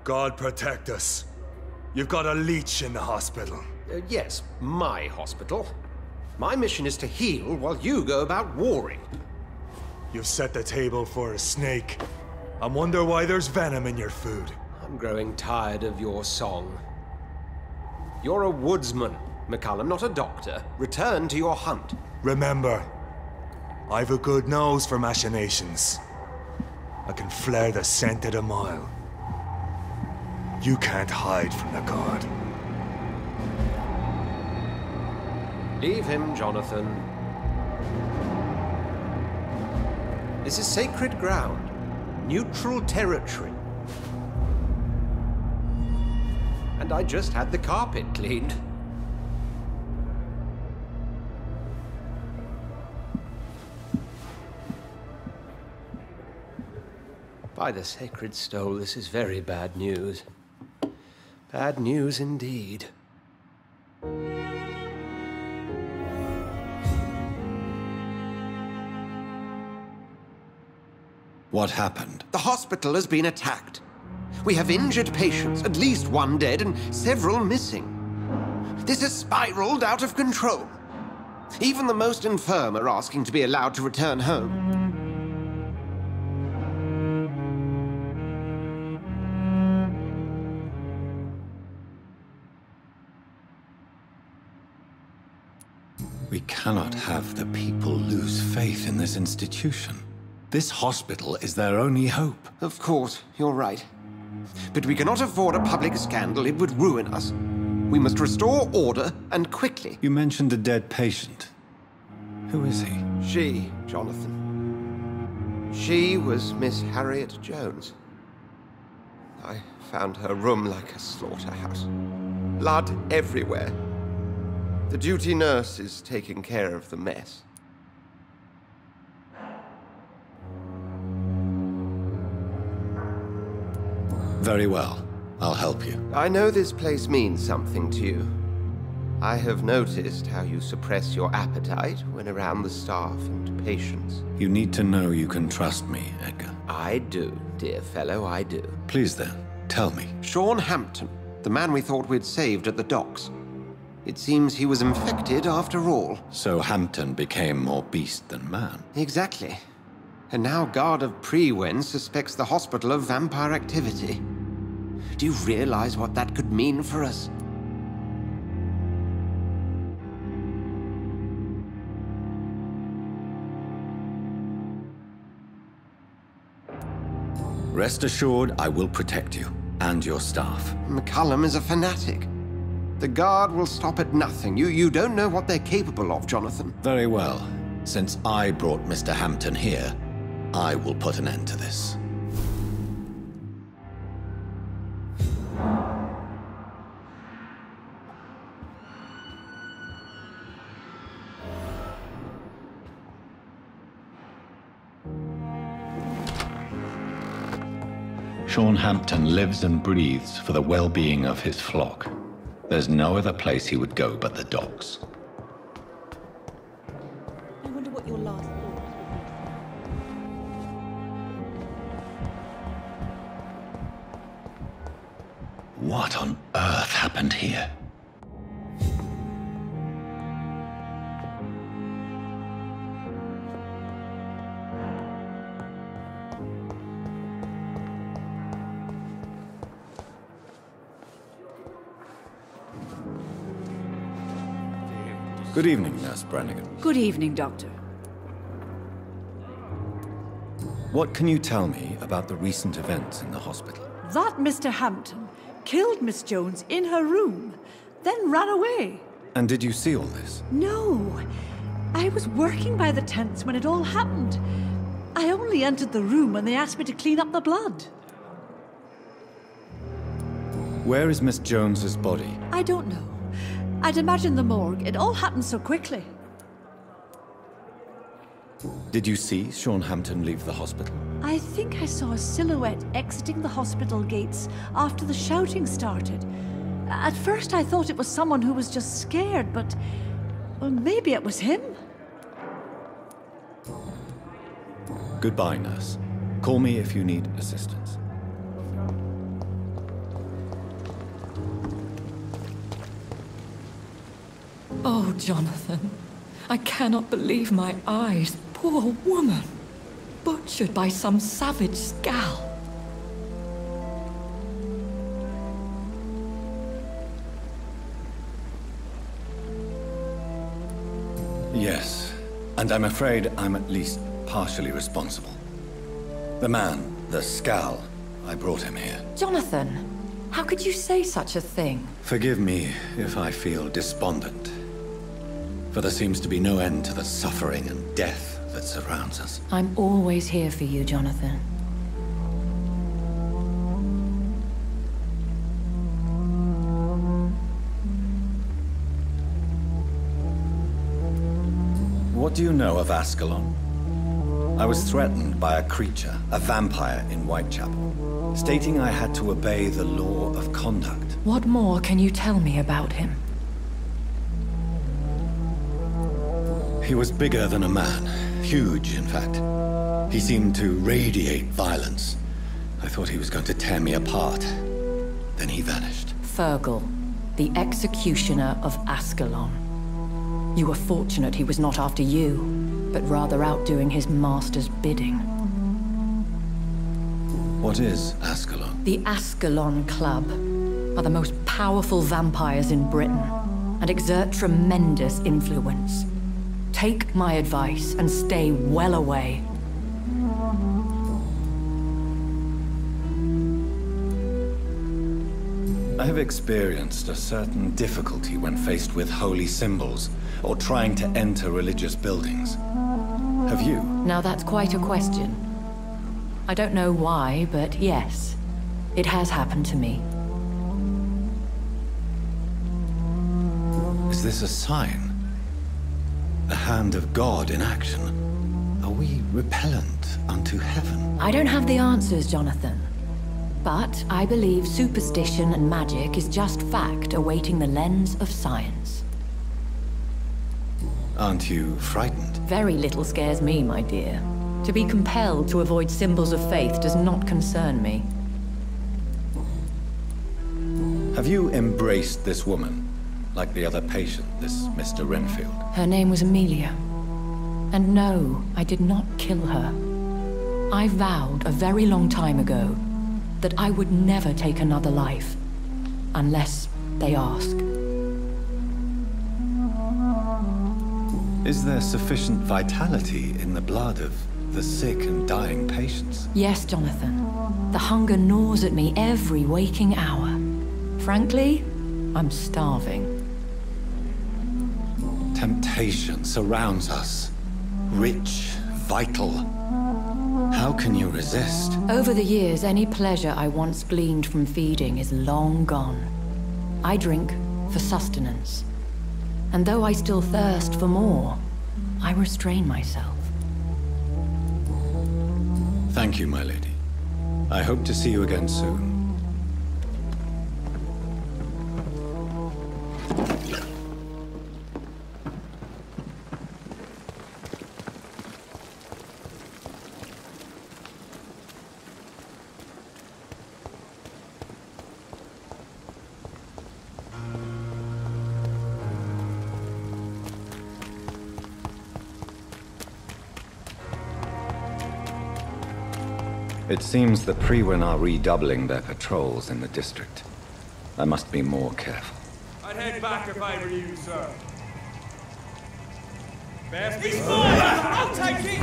God protect us. You've got a leech in the hospital. Yes, my hospital. My mission is to heal while you go about warring. You've set the table for a snake. I wonder why there's venom in your food. I'm growing tired of your song. You're a woodsman, McCullum, not a doctor. Return to your hunt. Remember, I've a good nose for machinations. I can flare the scent at a mile. You can't hide from the god. Leave him, Jonathan. This is sacred ground. Neutral territory. And I just had the carpet cleaned. By the sacred stole, this is very bad news. Bad news indeed. What happened? The hospital has been attacked. We have injured patients, at least one dead and several missing. This has spiraled out of control. Even the most infirm are asking to be allowed to return home. We cannot have the people lose faith in this institution. This hospital is their only hope. Of course, you're right. But we cannot afford a public scandal. It would ruin us. We must restore order, and quickly. You mentioned a dead patient. Who is he? She, Jonathan. She was Miss Harriet Jones. I found her room like a slaughterhouse. Blood everywhere. The duty nurse is taking care of the mess. Very well. I'll help you. I know this place means something to you. I have noticed how you suppress your appetite when around the staff and patients. You need to know you can trust me, Edgar. I do, dear fellow, I do. Please then, tell me. Sean Hampton, the man we thought we'd saved at the docks. It seems he was infected after all. So Hampton became more beast than man. Exactly. And now Guard of Prewen suspects the hospital of vampire activity. Do you realize what that could mean for us? Rest assured, I will protect you and your staff. McCullum is a fanatic. The Guard will stop at nothing. You don't know what they're capable of, Jonathan. Very well. Since I brought Mr. Hampton here, I will put an end to this. Sean Hampton lives and breathes for the well-being of his flock. There's no other place he would go but the docks. I wonder what your last thought would be. What on earth happened here? Good evening, Nurse Brannigan. Good evening, Doctor. What can you tell me about the recent events in the hospital? That Mr. Hampton killed Miss Jones in her room, then ran away. And did you see all this? No. I was working by the tents when it all happened. I only entered the room when they asked me to clean up the blood. Where is Miss Jones's body? I don't know. I'd imagine the morgue. It all happened so quickly. Did you see Sean Hampton leave the hospital? I think I saw a silhouette exiting the hospital gates after the shouting started. At first I thought it was someone who was just scared, but... well, maybe it was him. Goodbye, nurse. Call me if you need assistance. Oh, Jonathan, I cannot believe my eyes. Poor woman, butchered by some savage scowl. Yes, and I'm afraid I'm at least partially responsible. The man, the scowl, I brought him here. Jonathan, how could you say such a thing? Forgive me if I feel despondent, for there seems to be no end to the suffering and death that surrounds us. I'm always here for you, Jonathan. What do you know of Ascalon? I was threatened by a creature, a vampire in Whitechapel, stating I had to obey the law of conduct. What more can you tell me about him? He was bigger than a man. Huge, in fact. He seemed to radiate violence. I thought he was going to tear me apart. Then he vanished. Fergal, the executioner of Ascalon. You were fortunate he was not after you, but rather out doing his master's bidding. What is Ascalon? The Ascalon Club are the most powerful vampires in Britain and exert tremendous influence. Take my advice and stay well away. I have experienced a certain difficulty when faced with holy symbols or trying to enter religious buildings. Have you? Now that's quite a question. I don't know why, but yes, it has happened to me. Is this a sign? A hand of God in action? Are we repellent unto heaven? I don't have the answers, Jonathan. But I believe superstition and magic is just fact awaiting the lens of science. Aren't you frightened? Very little scares me, my dear. To be compelled to avoid symbols of faith does not concern me. Have you embraced this woman, like the other patient, this Mr. Renfield? Her name was Amelia. And no, I did not kill her. I vowed a very long time ago that I would never take another life, unless they ask. Is there sufficient vitality in the blood of the sick and dying patients? Yes, Jonathan. The hunger gnaws at me every waking hour. Frankly, I'm starving. Temptation surrounds us. Rich, vital. How can you resist? Over the years, any pleasure I once gleaned from feeding is long gone. I drink for sustenance. And though I still thirst for more, I restrain myself. Thank you, my lady. I hope to see you again soon. It seems the Priwen are redoubling their patrols in the district. I must be more careful. I'd head back if I were you, sir. Best he's mine! I'll take it!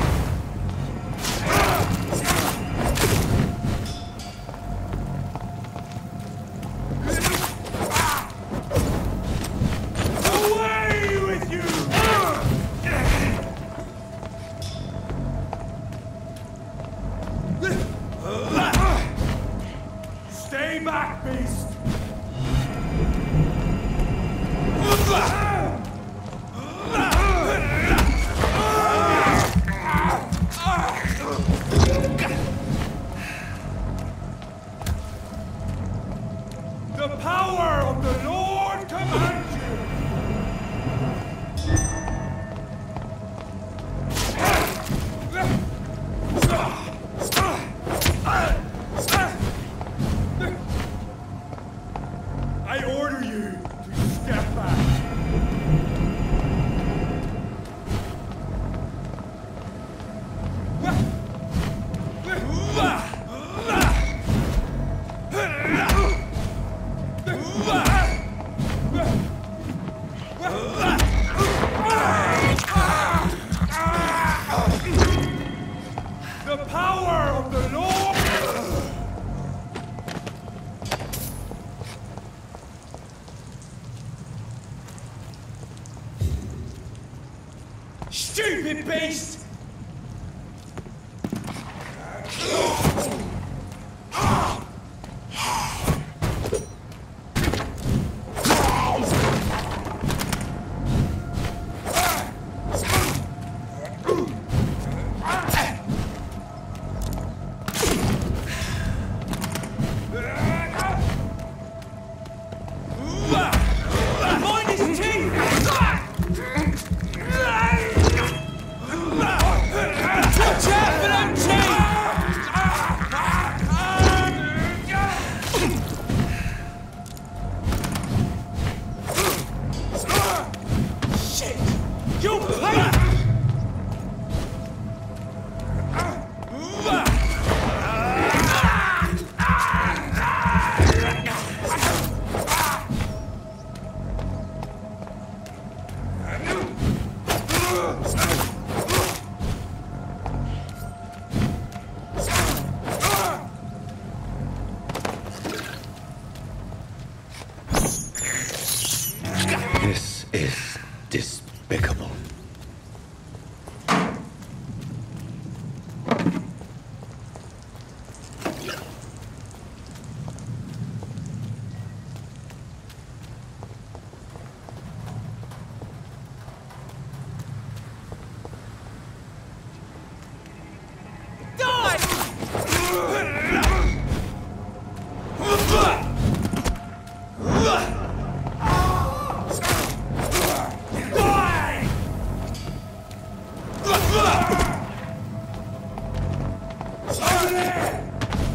Away with you! Stay back, beast! The power of the Lord commands you! I order you to step back. filthy beast! This is despicable.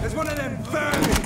There's one of them vermin!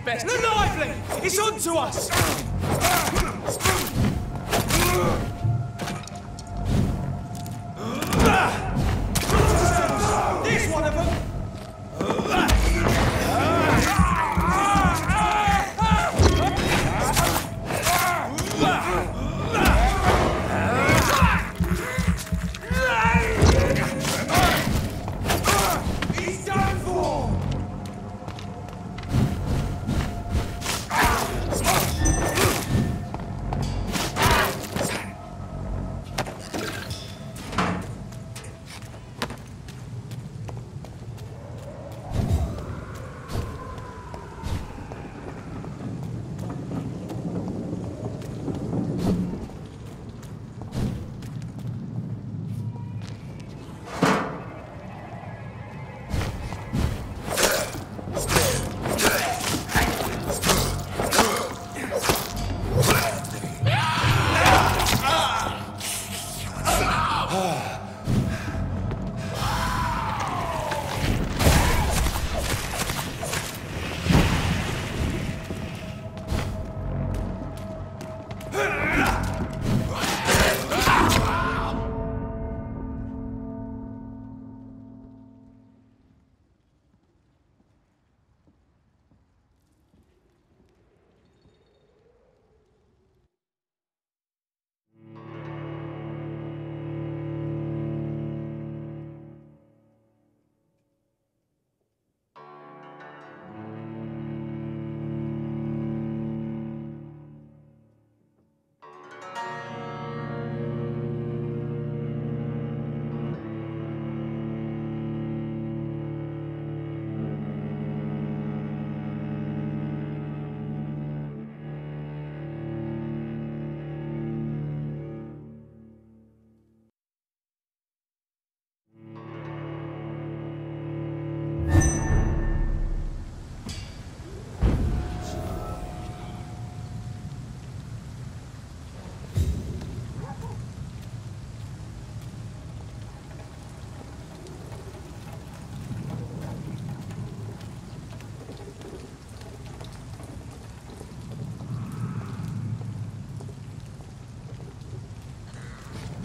Best. Lively! It's on to us! There's one of them! He's done for!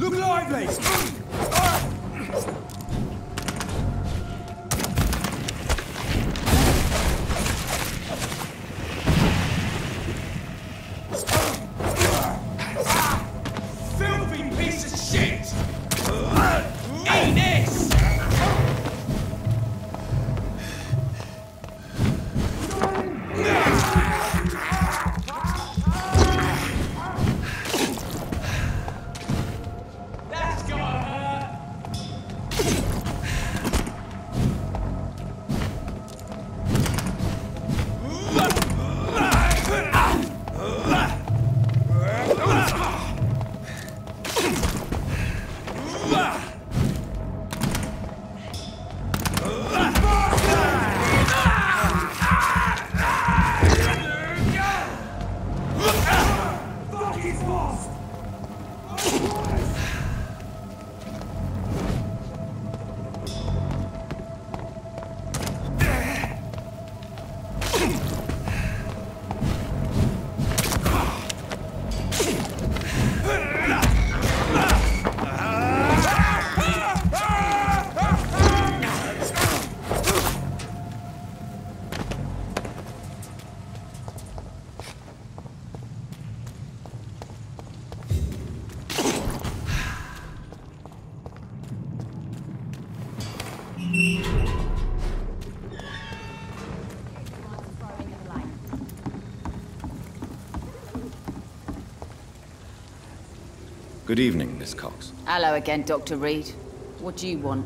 Look lively! Filthy piece of shit! Eat this! That's gotta hurt! Fuck, he's lost! Good evening, Miss Cox. Hello again, Dr. Reed. What do you want?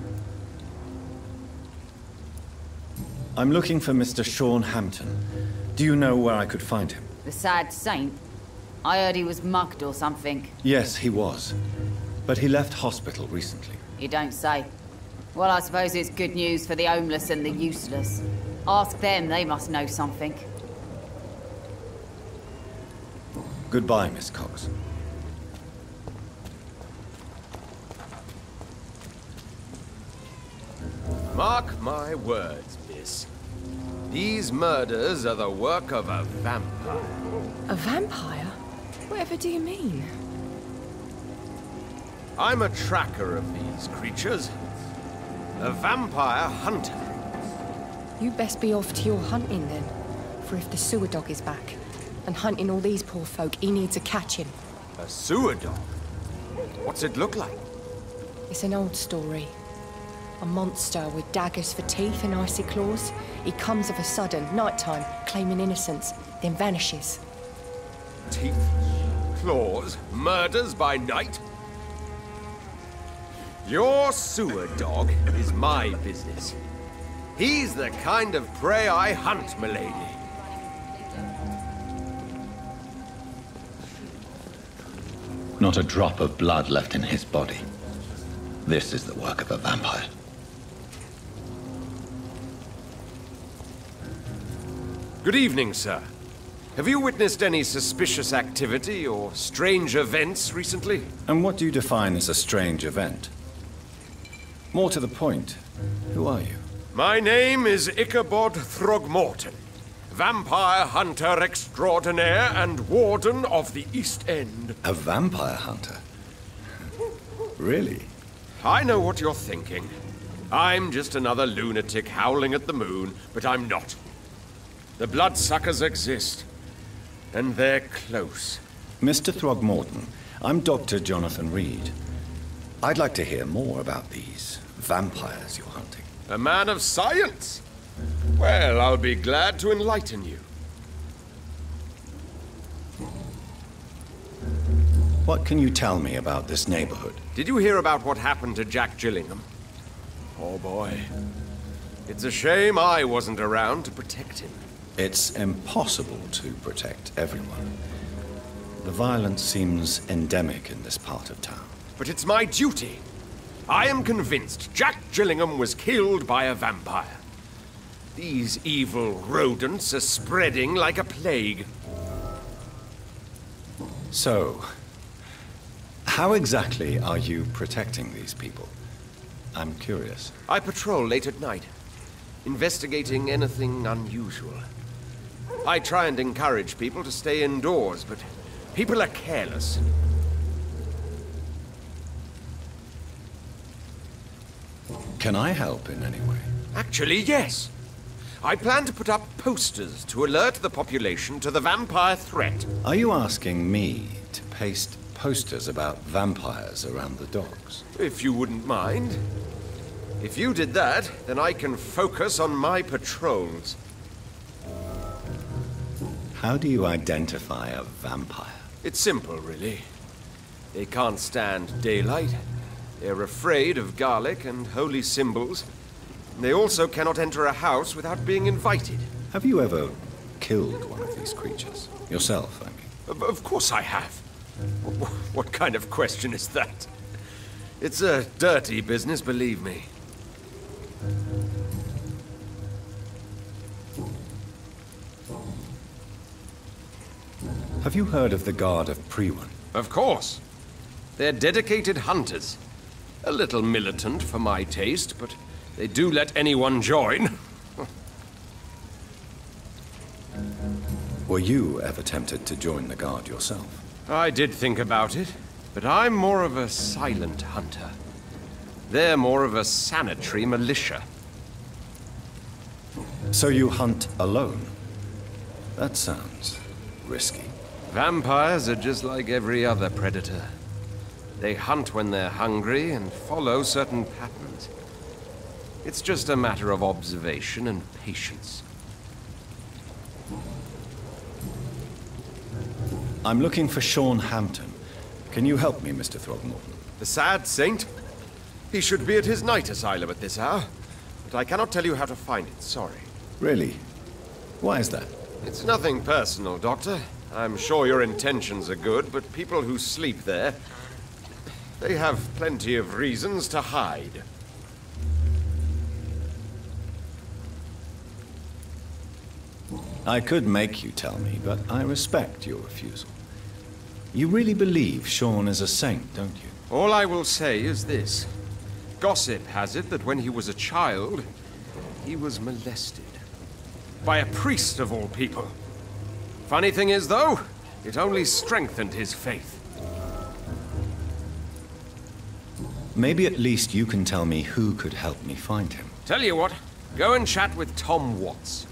I'm looking for Mr. Sean Hampton. Do you know where I could find him? The sad saint? I heard he was mugged or something. Yes, he was. But he left hospital recently. You don't say. Well, I suppose it's good news for the homeless and the useless. Ask them, they must know something. Goodbye, Miss Cox. Mark my words, miss. These murders are the work of a vampire. A vampire? Whatever do you mean? I'm a tracker of these creatures. A vampire hunter. You best be off to your hunting then. For if the sewer dog is back, and hunting all these poor folk, he needs a catching. A sewer dog? What's it look like? It's an old story. A monster with daggers for teeth and icy claws. He comes of a sudden, nighttime, claiming innocence, then vanishes. Teeth, claws, murders by night? Your sewer dog is my business. He's the kind of prey I hunt, milady. Not a drop of blood left in his body. This is the work of a vampire. Good evening, sir. Have you witnessed any suspicious activity or strange events recently? And what do you define as a strange event? More to the point, who are you? My name is Ichabod Throgmorton, vampire hunter extraordinaire and warden of the East End. A vampire hunter? Really? I know what you're thinking. I'm just another lunatic howling at the moon, but I'm not. The bloodsuckers exist, and they're close. Mr. Throgmorton, I'm Dr. Jonathan Reed. I'd like to hear more about these vampires you're hunting. A man of science? Well, I'll be glad to enlighten you. What can you tell me about this neighborhood? Did you hear about what happened to Jack Gillingham? Oh boy. It's a shame I wasn't around to protect him. It's impossible to protect everyone. The violence seems endemic in this part of town. But it's my duty. I am convinced Jack Gillingham was killed by a vampire. These evil rodents are spreading like a plague. So, how exactly are you protecting these people? I'm curious. I patrol late at night, investigating anything unusual. I try and encourage people to stay indoors, but people are careless. Can I help in any way? Actually, yes. I plan to put up posters to alert the population to the vampire threat. Are you asking me to paste posters about vampires around the docks? If you wouldn't mind. If you did that, then I can focus on my patrols. How do you identify a vampire? It's simple, really. They can't stand daylight. They're afraid of garlic and holy symbols. They also cannot enter a house without being invited. Have you ever killed one of these creatures? Yourself, I mean. Of course I have. What kind of question is that? It's a dirty business, believe me. Have you heard of the Guard of Priwen? Of course. They're dedicated hunters. A little militant for my taste, but they do let anyone join. Were you ever tempted to join the Guard yourself? I did think about it, but I'm more of a silent hunter. They're more of a sanitary militia. So you hunt alone? That sounds risky. Vampires are just like every other predator. They hunt when they're hungry and follow certain patterns. It's just a matter of observation and patience. I'm looking for Sean Hampton. Can you help me, Mr. Throgmorton? The sad saint? He should be at his night asylum at this hour. But I cannot tell you how to find it, sorry. Really? Why is that? It's nothing personal, Doctor. I'm sure your intentions are good, but people who sleep there, they have plenty of reasons to hide. I could make you tell me, but I respect your refusal. You really believe Sean is a saint, don't you? All I will say is this. Gossip has it that when he was a child, he was molested. By a priest of all people. Funny thing is, though, it only strengthened his faith. Maybe at least you can tell me who could help me find him. Tell you what, go and chat with Tom Watts.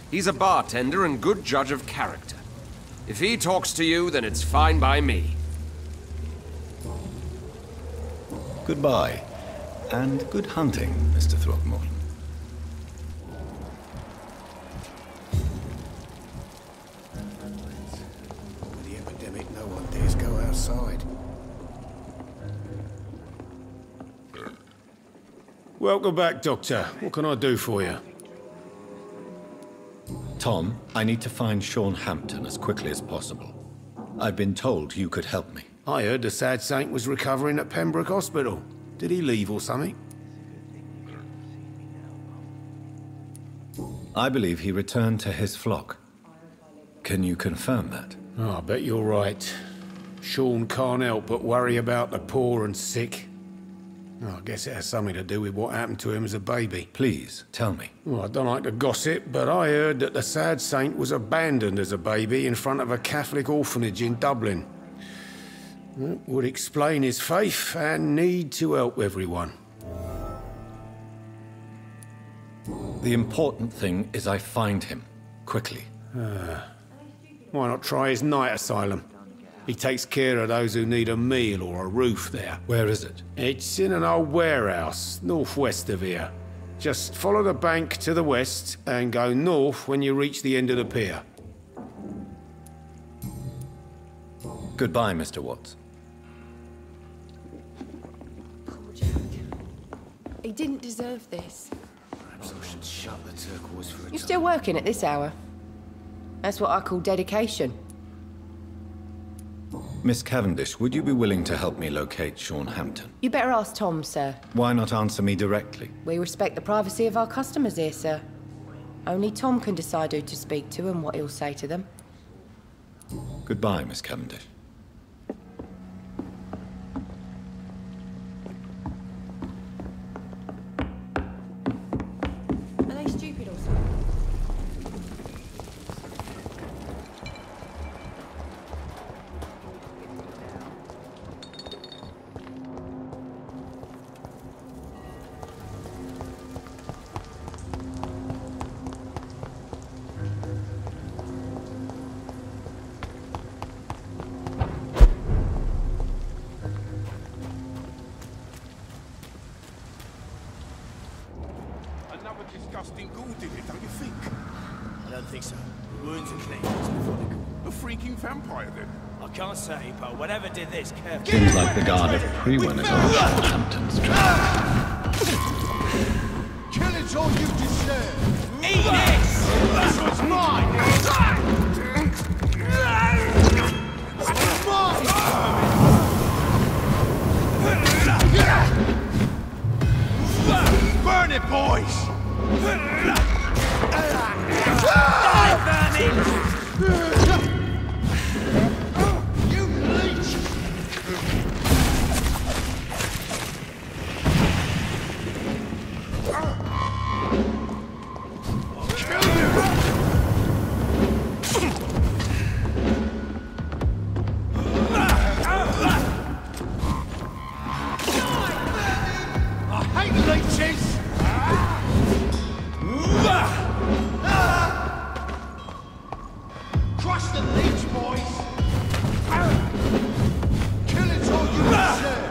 He's a bartender and good judge of character. If he talks to you, then it's fine by me. Goodbye, and good hunting, Mr. Throgmorton. With the epidemic, no one dares go outside. Welcome back, Doctor. What can I do for you? Tom, I need to find Sean Hampton as quickly as possible. I've been told you could help me. I heard the sad saint was recovering at Pembroke Hospital. Did he leave or something? I believe he returned to his flock. Can you confirm that? Oh, I bet you're right. Sean can't help but worry about the poor and sick. Oh, I guess it has something to do with what happened to him as a baby. Please, tell me. Well, I don't like to gossip, but I heard that the sad saint was abandoned as a baby in front of a Catholic orphanage in Dublin. That would explain his faith and need to help everyone. The important thing is I find him, quickly. Why not try his night asylum? He takes care of those who need a meal or a roof there. Where is it? It's in an old warehouse, northwest of here. Just follow the bank to the west and go north when you reach the end of the pier. Goodbye, Mr. Watts. Poor Jack. He didn't deserve this. Perhaps I should shut the turquoise for a You're still working at this hour? That's what I call dedication. Miss Cavendish, would you be willing to help me locate Sean Hampton? You better ask Tom, sir. Why not answer me directly? We respect the privacy of our customers here, sir. Only Tom can decide who to speak to and what he'll say to them. Goodbye, Miss Cavendish. Are they stupid or something? disgusting ghoul did it, don't you think? I don't think so. Wounds are clean. It's methodical. A freaking vampire, then? I can't say, but whatever did this, careful. Seems like the guard of Prewen is on Hampton's track. Kill it all you deserve! Eat this! This was mine! Burn it, boys! Die, vermin! You leech! I'll kill you! I hate leeches! Crush the leech, boys! Kill it all you deserve!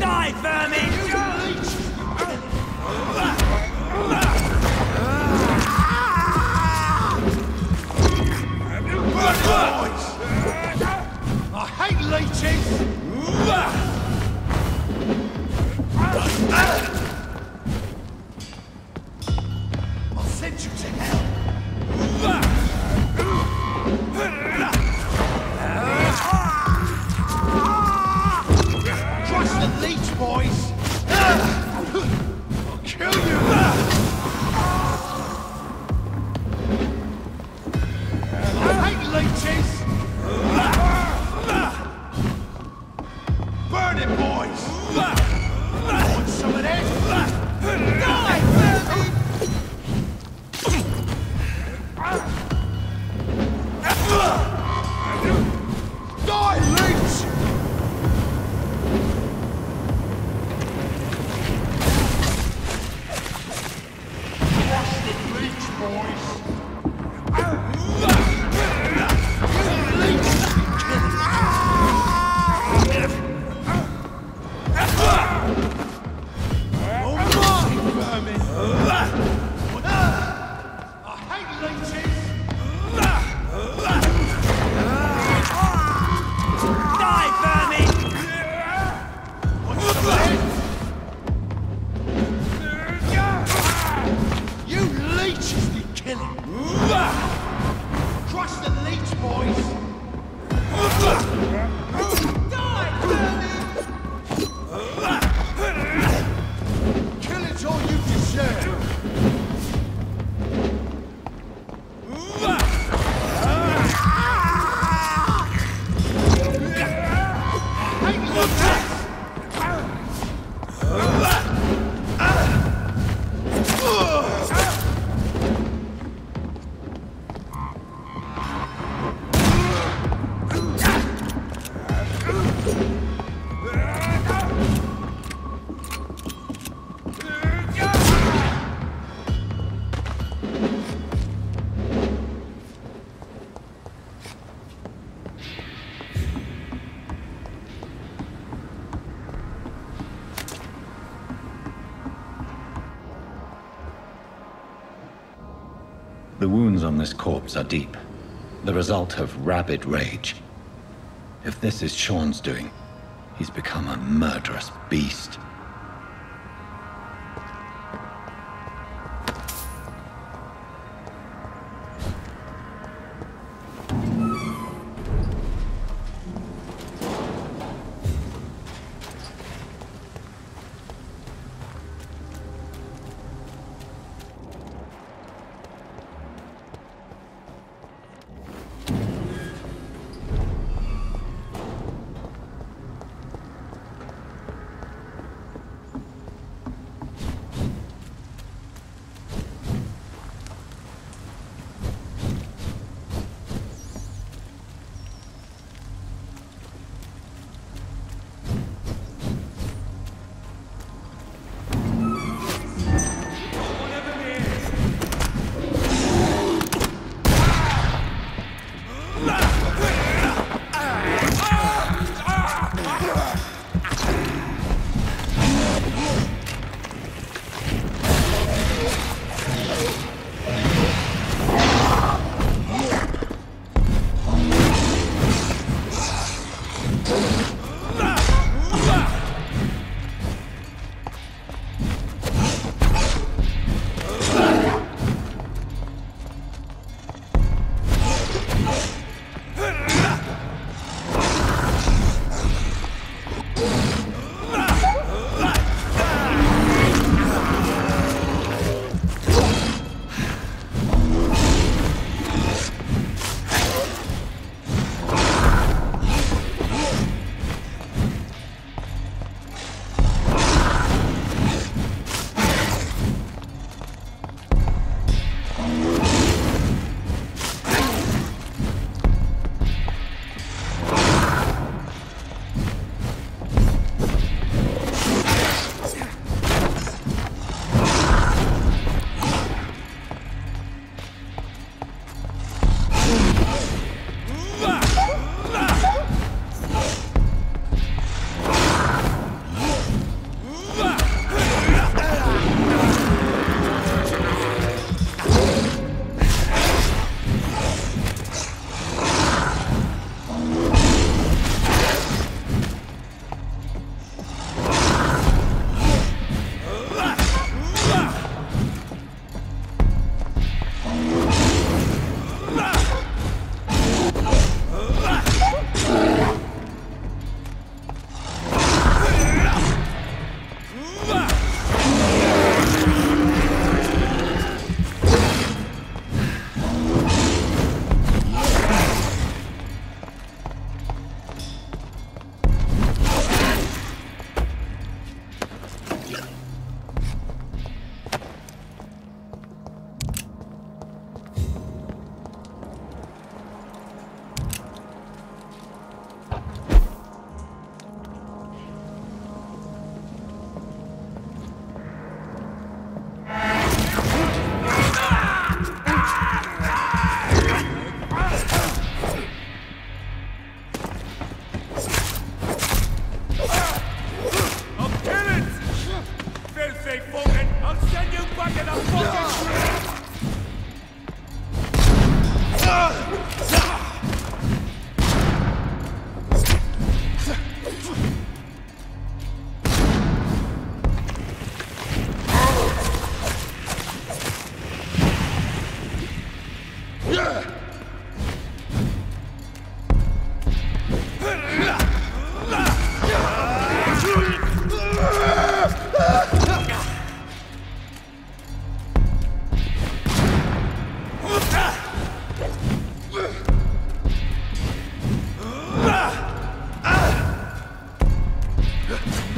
Die, vermin! Boys! I hate leeches! I'll send you to hell! Crush the leech, boys! I'll kill you! I hate leeches! Burn it, boys! Want some of this? Die, Die, leech! Crush the leech, boys! Crush the leech, boys! Kill it all you deserve! The wounds on this corpse are deep, the result of rabid rage. If this is Sean's doing, he's become a murderous beast.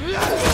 beast!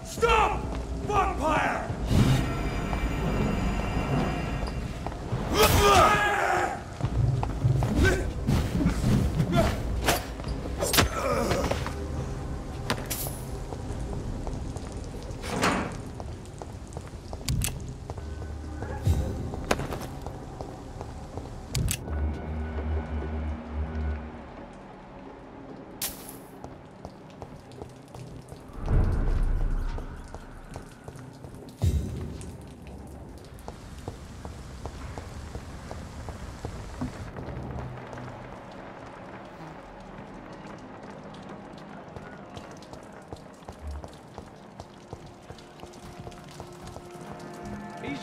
Stop! Vampire!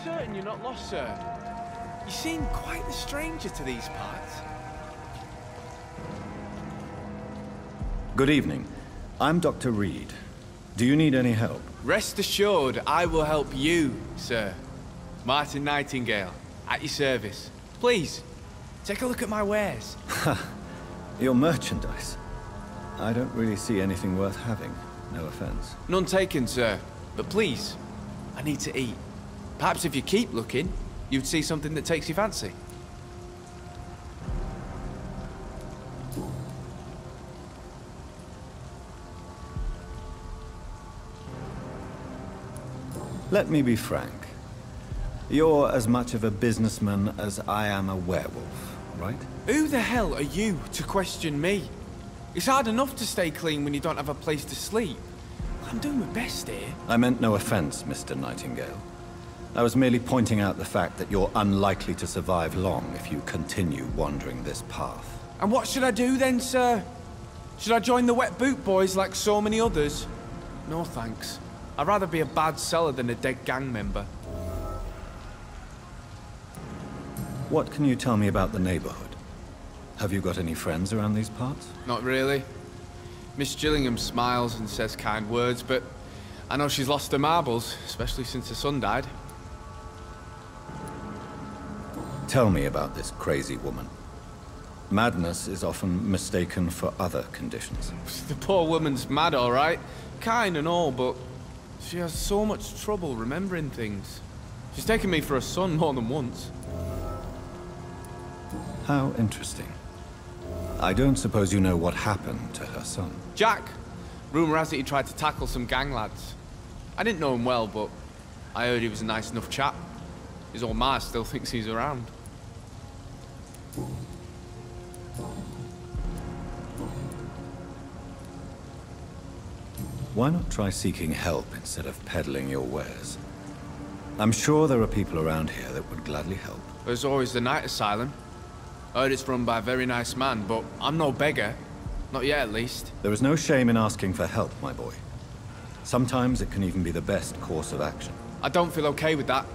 certain you're not lost, sir? You seem quite the stranger to these parts. Good evening. I'm Dr. Reed. Do you need any help? Rest assured, I will help you, sir. Martin Nightingale, at your service. Please, take a look at my wares. Your merchandise. I don't really see anything worth having. No offense. None taken, sir. But please, I need to eat. Perhaps if you keep looking, you'd see something that takes your fancy. Let me be frank. You're as much of a businessman as I am a werewolf, right? Who the hell are you to question me? It's hard enough to stay clean when you don't have a place to sleep. I'm doing my best here. I meant no offense, Mr. Nightingale. I was merely pointing out the fact that you're unlikely to survive long if you continue wandering this path. And what should I do then, sir? Should I join the Wet Boot Boys like so many others? No thanks. I'd rather be a bad seller than a dead gang member. What can you tell me about the neighborhood? Have you got any friends around these parts? Not really. Miss Gillingham smiles and says kind words, but I know she's lost her marbles, especially since her son died. Tell me about this crazy woman. Madness is often mistaken for other conditions. The poor woman's mad, all right. Kind and all, but she has so much trouble remembering things. She's taken me for a son more than once. How interesting. I don't suppose you know what happened to her son. Jack. Rumour has it he tried to tackle some gang lads. I didn't know him well, but I heard he was a nice enough chap. His old ma still thinks he's around. Why not try seeking help instead of peddling your wares? I'm sure there are people around here that would gladly help. There's always the night asylum. I heard it's run by a very nice man, but I'm no beggar. Not yet, at least. There is no shame in asking for help, my boy. Sometimes it can even be the best course of action. I don't feel okay with that.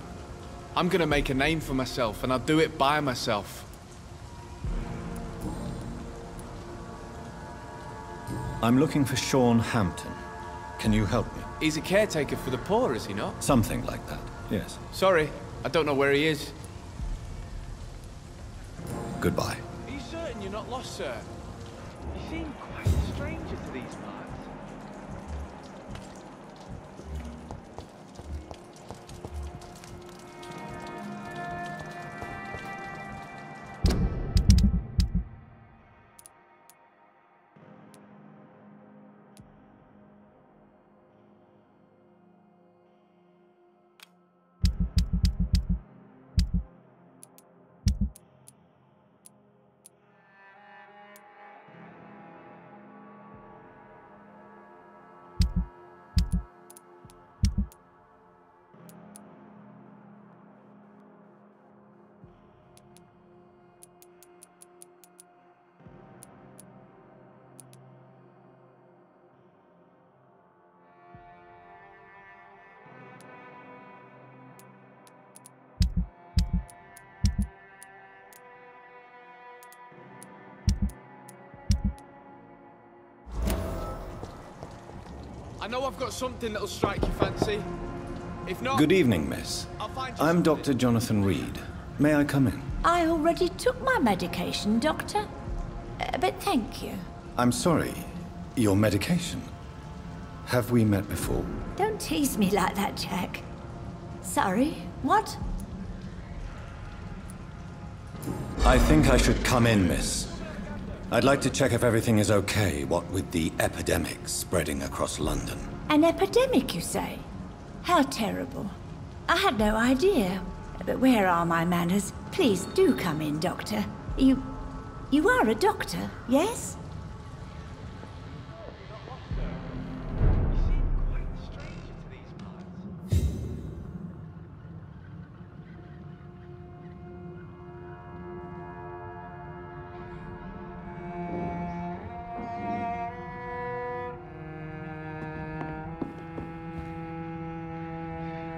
I'm gonna make a name for myself, and I'll do it by myself. I'm looking for Sean Hampton. Can you help me? He's a caretaker for the poor, is he not? Something like that, yes. Sorry, I don't know where he is. Goodbye. Are you certain you're not lost, sir? You seem quite a stranger to these parts. I know I've got something that'll strike your fancy. If not... Good evening, miss. I'm Dr. Jonathan Reed. May I come in? I already took my medication, Doctor. But thank you. I'm sorry. Your medication? Have we met before? Don't tease me like that, Jack. Sorry, what? I think I should come in, miss. I'd like to check if everything is okay, what with the epidemic spreading across London. An epidemic, you say? How terrible. I had no idea. But where are my manners? Please do come in, Doctor. You are a doctor, yes?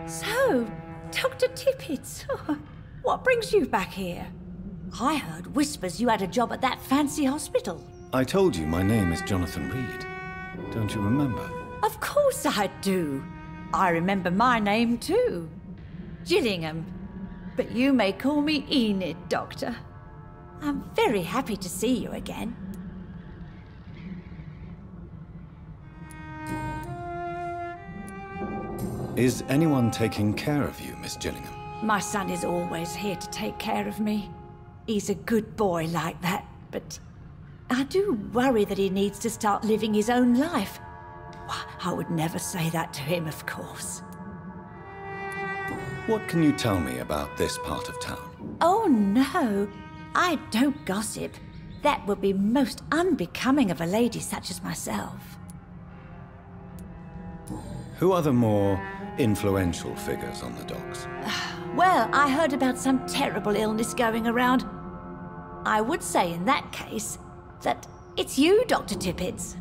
So, Dr. Tippett, what brings you back here? I heard whispers you had a job at that fancy hospital. I told you my name is Jonathan Reed. Don't you remember? Of course I do. I remember my name too. Gillingham. But you may call me Enid, Doctor. I'm very happy to see you again. Is anyone taking care of you, Miss Gillingham? My son is always here to take care of me. He's a good boy like that, but I do worry that he needs to start living his own life. I would never say that to him, of course. What can you tell me about this part of town? Oh, no. I don't gossip. That would be most unbecoming of a lady such as myself. Who are the more influential figures on the docks? Well, I heard about some terrible illness going around. I would say in that case that it's you, Dr. Tippett.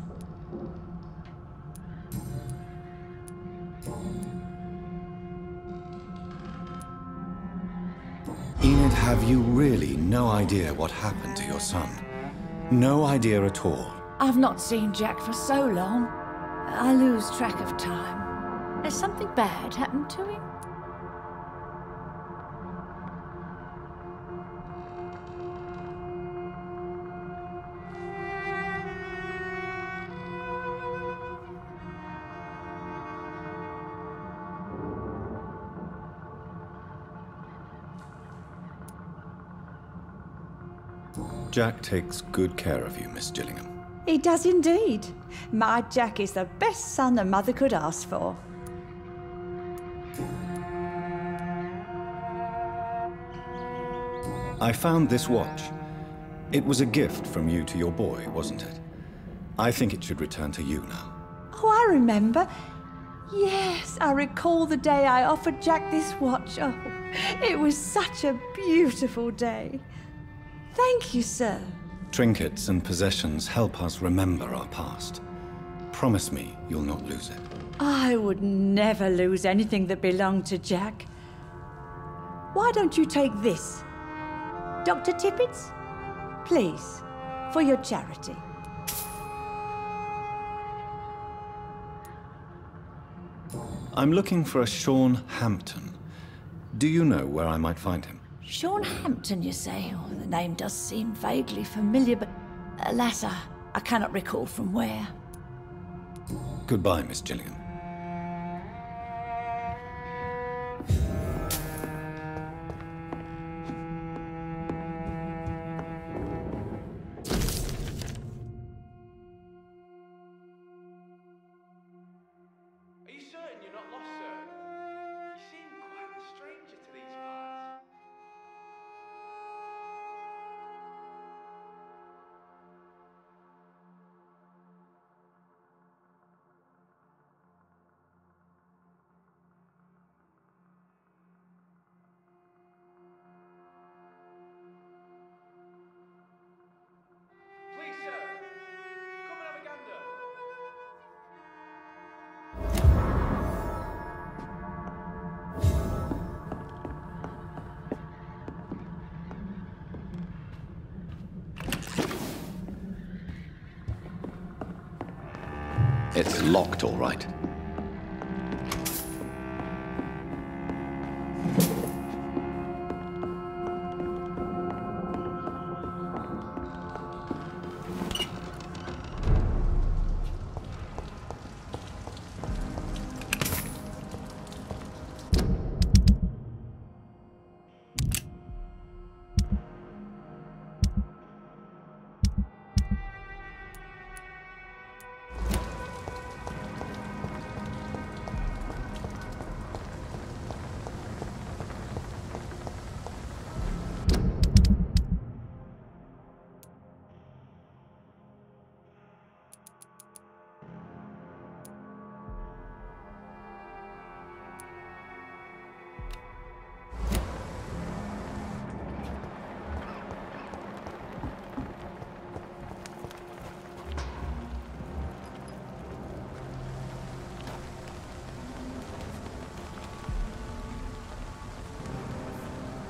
Enid, have you really no idea what happened to your son? No idea at all? I've not seen Jack for so long. I lose track of time. Has something bad happened to him? Jack takes good care of you, Miss Gillingham. He does indeed. My Jack is the best son a mother could ask for. I found this watch. It was a gift from you to your boy, wasn't it? I think it should return to you now. Oh, I remember. Yes, I recall the day I offered Jack this watch. Oh, it was such a beautiful day. Thank you, sir. Trinkets and possessions help us remember our past. Promise me you'll not lose it. I would never lose anything that belonged to Jack. Why don't you take this? Dr. Tippett? Please, for your charity. I'm looking for a Sean Hampton. Do you know where I might find him? Sean Hampton, you say? Oh, the name does seem vaguely familiar, but alas, I cannot recall from where. Goodbye, Miss Gillingham. Are you certain you're not lost, sir? You seem quite a stranger to these parts. Please, sir, come and have a gander. It's locked, all right.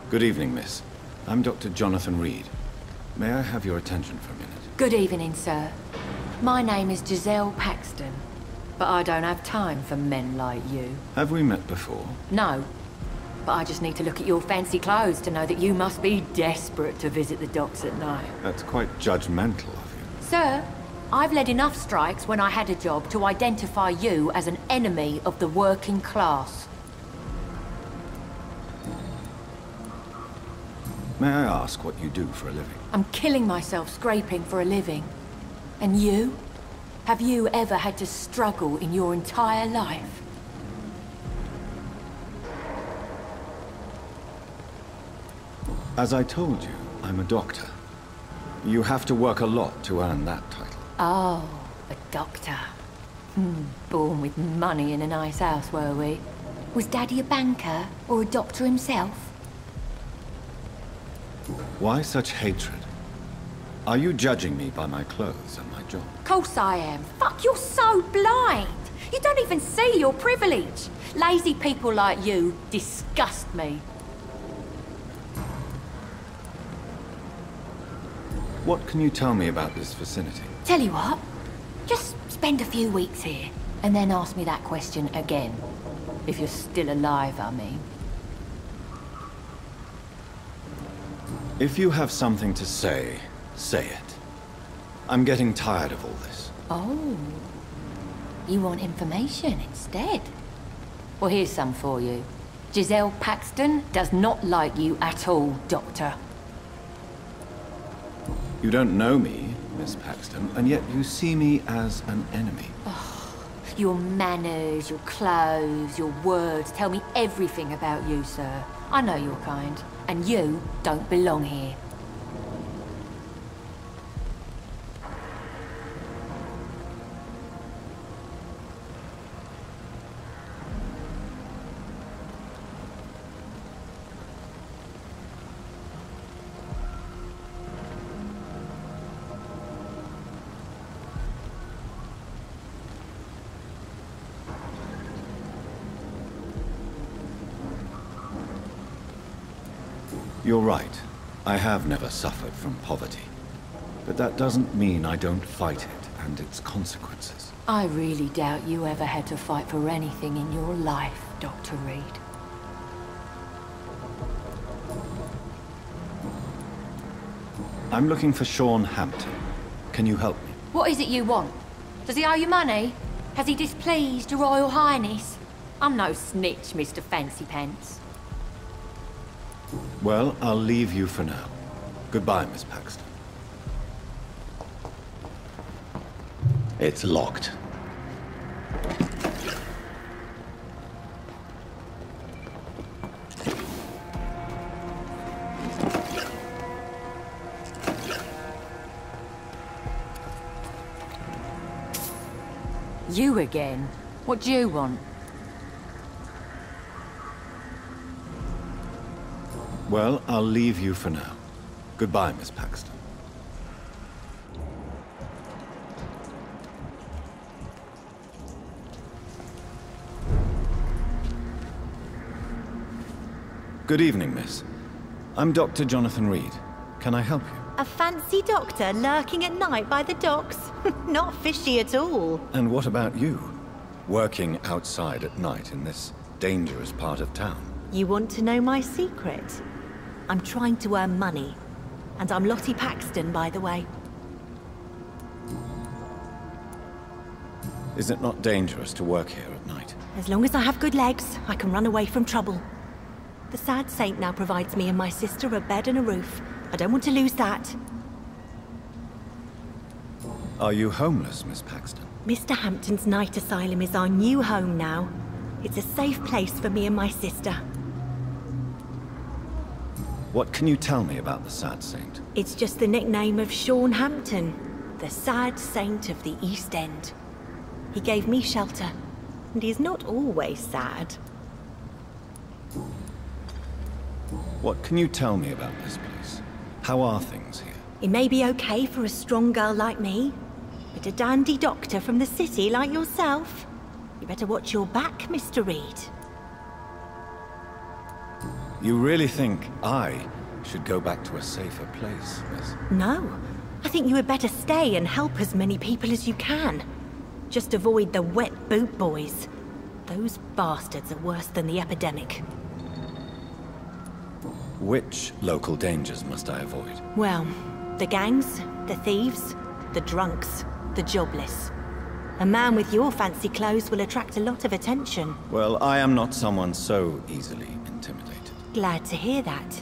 Good evening, miss. I'm Dr. Jonathan Reed. May I have your attention for a minute? Good evening, sir. My name is Giselle Paxton, but I don't have time for men like you. Have we met before? No, but I just need to look at your fancy clothes to know that you must be desperate to visit the docks at night. That's quite judgmental of you. Sir, I've led enough strikes when I had a job to identify you as an enemy of the working class. May I ask what you do for a living? I'm killing myself scraping for a living. And you? Have you ever had to struggle in your entire life? As I told you, I'm a doctor. You have to work a lot to earn that title. Oh, a doctor. Born with money in a nice house, were we? Was Daddy a banker or a doctor himself? Why such hatred? Are you judging me by my clothes and my job? Course I am. Fuck, you're so blind. You don't even see your privilege. Lazy people like you disgust me. What can you tell me about this vicinity? Tell you what, just spend a few weeks here, and then ask me that question again. If you're still alive, I mean. If you have something to say, say it. I'm getting tired of all this. Oh. You want information instead? Well, here's some for you. Giselle Paxton does not like you at all, Doctor. You don't know me, Miss Paxton, and yet you see me as an enemy. Oh, your manners, your clothes, your words tell me everything about you, sir. I know your kind, and you don't belong here. You're right. I have never suffered from poverty. But that doesn't mean I don't fight it and its consequences. I really doubt you ever had to fight for anything in your life, Dr. Reed. I'm looking for Sean Hampton. Can you help me? What is it you want? Does he owe you money? Has he displeased your Royal Highness? I'm no snitch, Mr. Fancy Pants. Well, I'll leave you for now. Goodbye, Miss Paxton. It's locked. You again? What do you want? Well, I'll leave you for now. Goodbye, Miss Paxton. Good evening, miss. I'm Dr. Jonathan Reed. Can I help you? A fancy doctor lurking at night by the docks? Not fishy at all. And what about you? Working outside at night in this dangerous part of town? You want to know my secret? I'm trying to earn money. And I'm Lottie Paxton, by the way. Is it not dangerous to work here at night? As long as I have good legs, I can run away from trouble. The sad saint now provides me and my sister a bed and a roof. I don't want to lose that. Are you homeless, Miss Paxton? Mr. Hampton's night asylum is our new home now. It's a safe place for me and my sister. What can you tell me about the sad saint? It's just the nickname of Sean Hampton, the sad saint of the East End. He gave me shelter, and he's not always sad. What can you tell me about this place? How are things here? It may be okay for a strong girl like me, but a dandy doctor from the city like yourself, you better watch your back, Mr. Reed. You really think I should go back to a safer place, miss? No. I think you had better stay and help as many people as you can. Just avoid the wet boot boys. Those bastards are worse than the epidemic. Which local dangers must I avoid? Well, the gangs, the thieves, the drunks, the jobless. A man with your fancy clothes will attract a lot of attention. Well, I am not someone so easily intimidated. Glad to hear that.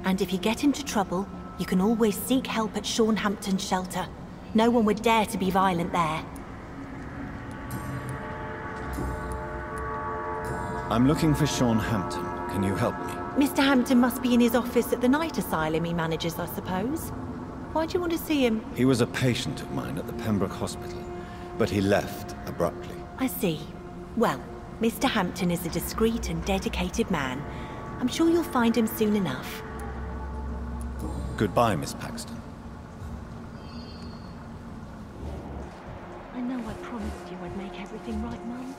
And if you get into trouble, you can always seek help at Hampton's shelter. No one would dare to be violent there. I'm looking for Hampton. Can you help me? Mr. Hampton must be in his office at the night asylum he manages, I suppose. Why do you want to see him? He was a patient of mine at the Pembroke Hospital, but he left abruptly. I see. Well, Mr. Hampton is a discreet and dedicated man. I'm sure you'll find him soon enough. Goodbye, Miss Paxton. I know I promised you I'd make everything right, Mum.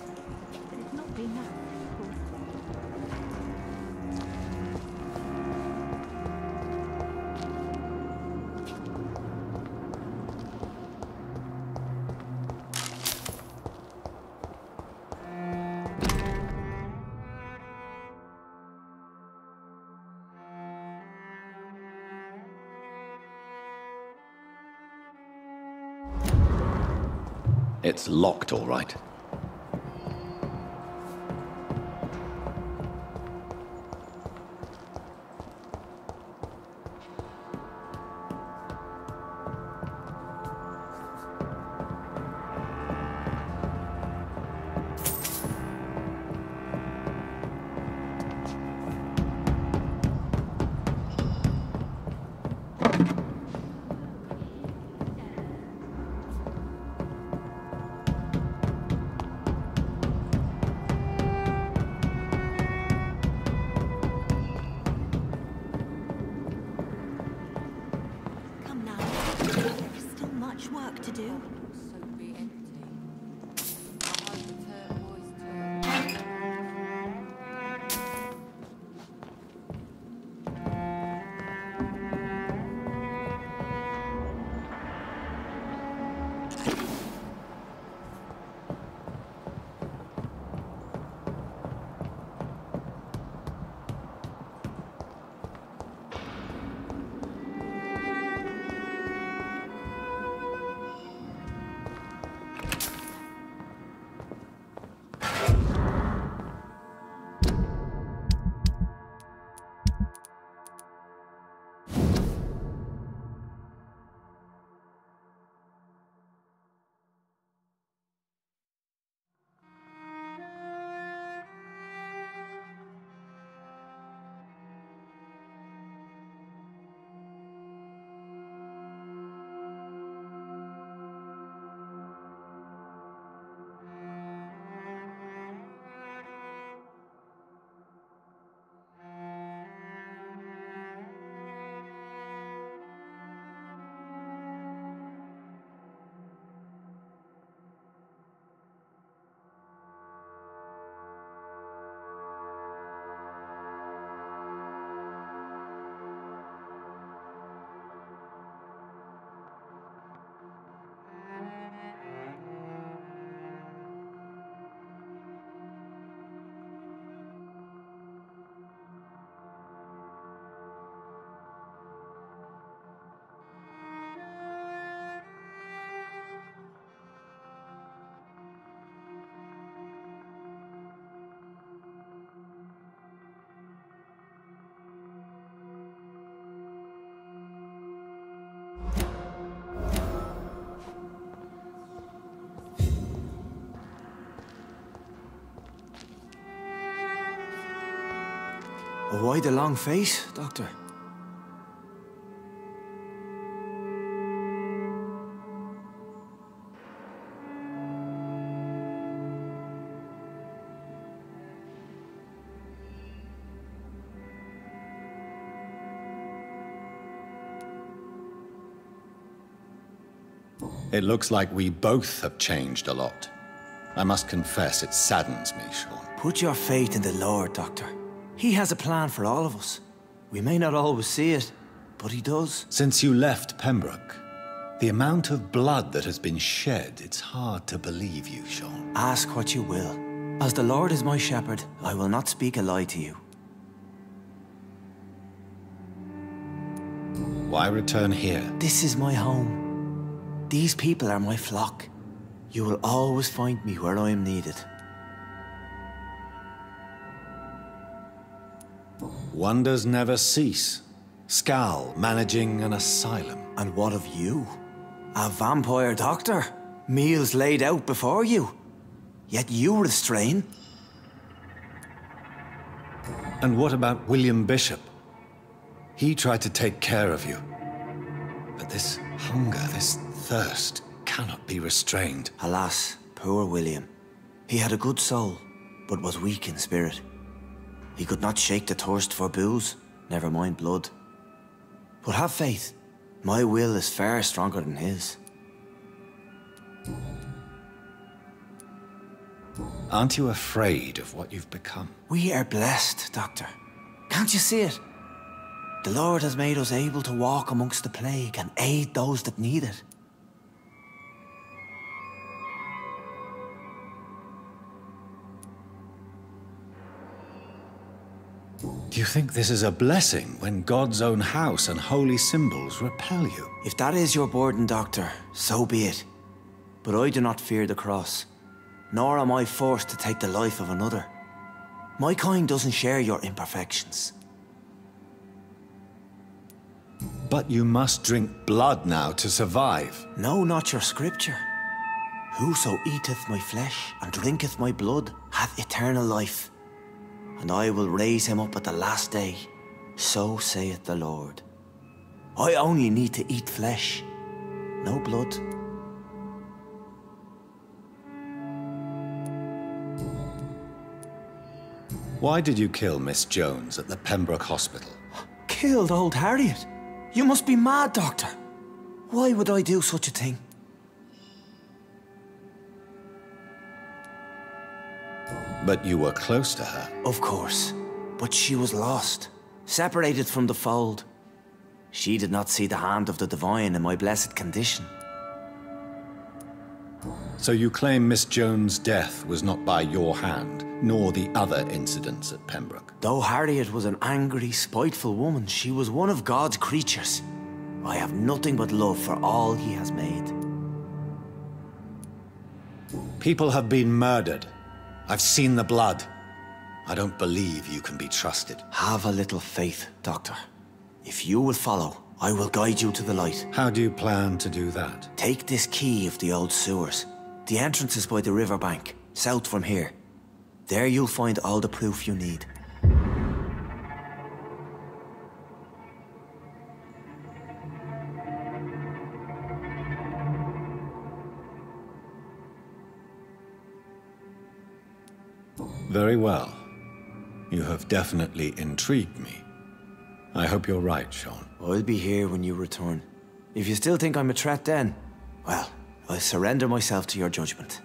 But it's not been that simple. It's locked, all right. Why the long face, Doctor? It looks like we both have changed a lot. I must confess, it saddens me, Sean. Put your faith in the Lord, Doctor. He has a plan for all of us. We may not always see it, but he does. Since you left Pembroke, the amount of blood that has been shed, it's hard to believe you, Sean. Ask what you will. As the Lord is my shepherd, I will not speak a lie to you. Why return here? This is my home. These people are my flock. You will always find me where I am needed. Wonders never cease. Skal managing an asylum. And what of you? A vampire doctor? Meals laid out before you. Yet you restrain. And what about William Bishop? He tried to take care of you. But this hunger, this thirst, cannot be restrained. Alas, poor William. He had a good soul, but was weak in spirit. He could not shake the thirst for booze, never mind blood. But have faith. My will is far stronger than his. Aren't you afraid of what you've become? We are blessed, Doctor. Can't you see it? The Lord has made us able to walk amongst the plague and aid those that need it. Do you think this is a blessing when God's own house and holy symbols repel you? If that is your burden, Doctor, so be it. But I do not fear the cross, nor am I forced to take the life of another. My kind doesn't share your imperfections. But you must drink blood now to survive. No, not your scripture. Whoso eateth my flesh and drinketh my blood hath eternal life, and I will raise him up at the last day. So saith the Lord. I only need to eat flesh, no blood. Why did you kill Miss Jones at the Pembroke Hospital? Killed old Harriet? You must be mad, Doctor. Why would I do such a thing? But you were close to her. Of course. But she was lost, separated from the fold. She did not see the hand of the divine in my blessed condition. So you claim Miss Jones' death was not by your hand, nor the other incidents at Pembroke? Though Harriet was an angry, spiteful woman, she was one of God's creatures. I have nothing but love for all he has made. People have been murdered. I've seen the blood. I don't believe you can be trusted. Have a little faith, Doctor. If you will follow, I will guide you to the light. How do you plan to do that? Take this key of the old sewers. The entrance is by the riverbank, south from here. There you'll find all the proof you need. Very well. You have definitely intrigued me. I hope you're right, Sean. I'll be here when you return. If you still think I'm a threat then, well, I'll surrender myself to your judgment.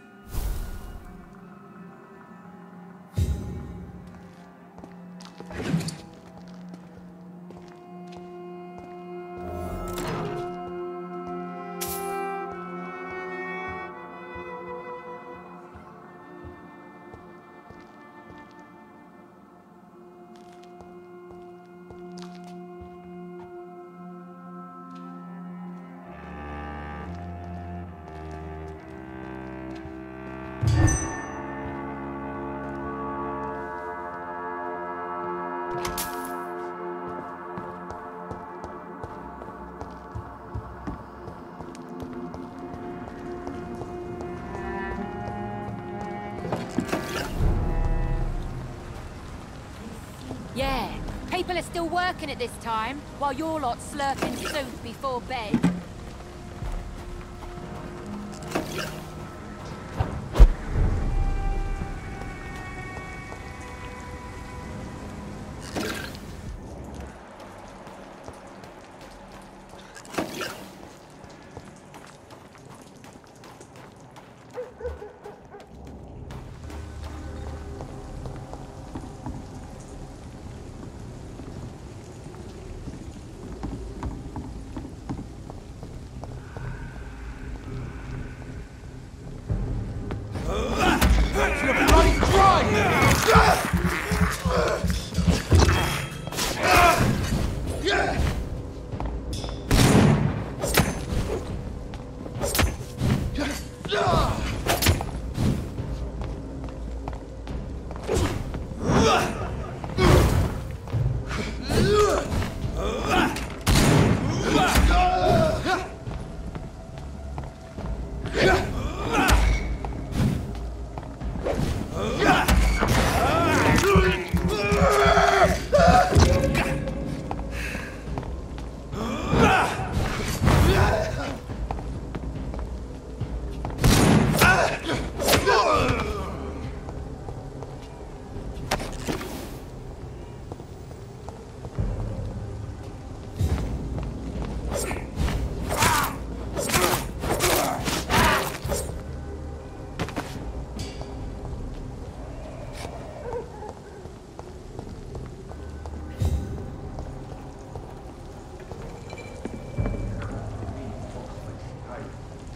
Yeah, people are still working at this time, while you're lot slurping soup before bed.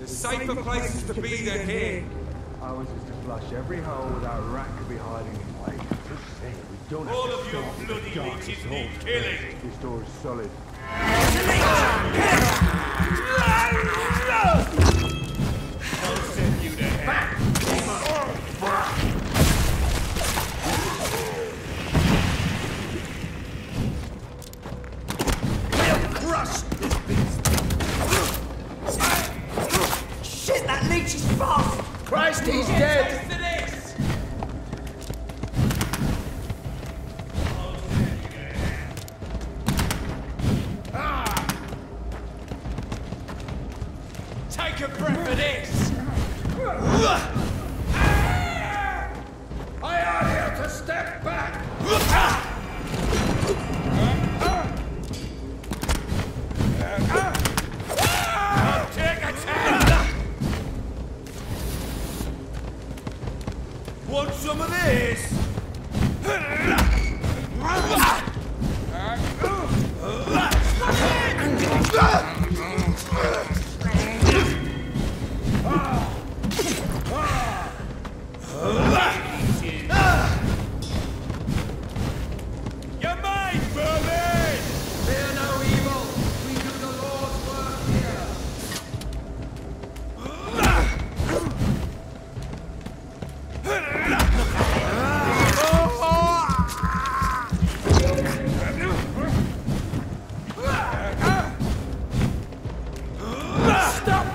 Safer places to be than here. Ours is to flush every hole that rat could be hiding in wait. Just say we don't All have of to you stop bloody the dark leeches soul. need killing. This door is solid. I'll send you to hell. Crush this beast! Shit, that leech is fast! Christ, he's dead! Take a breath of this! I ought here to step back! Take a ten! Want some of this? You're mine, Berlin! Fear no evil. We do the Lord's work here. Stop!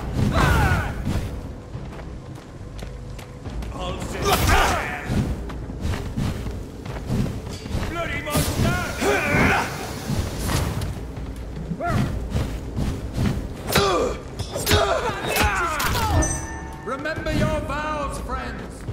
I'll sit there. Bloody monster! Remember your vows, friends.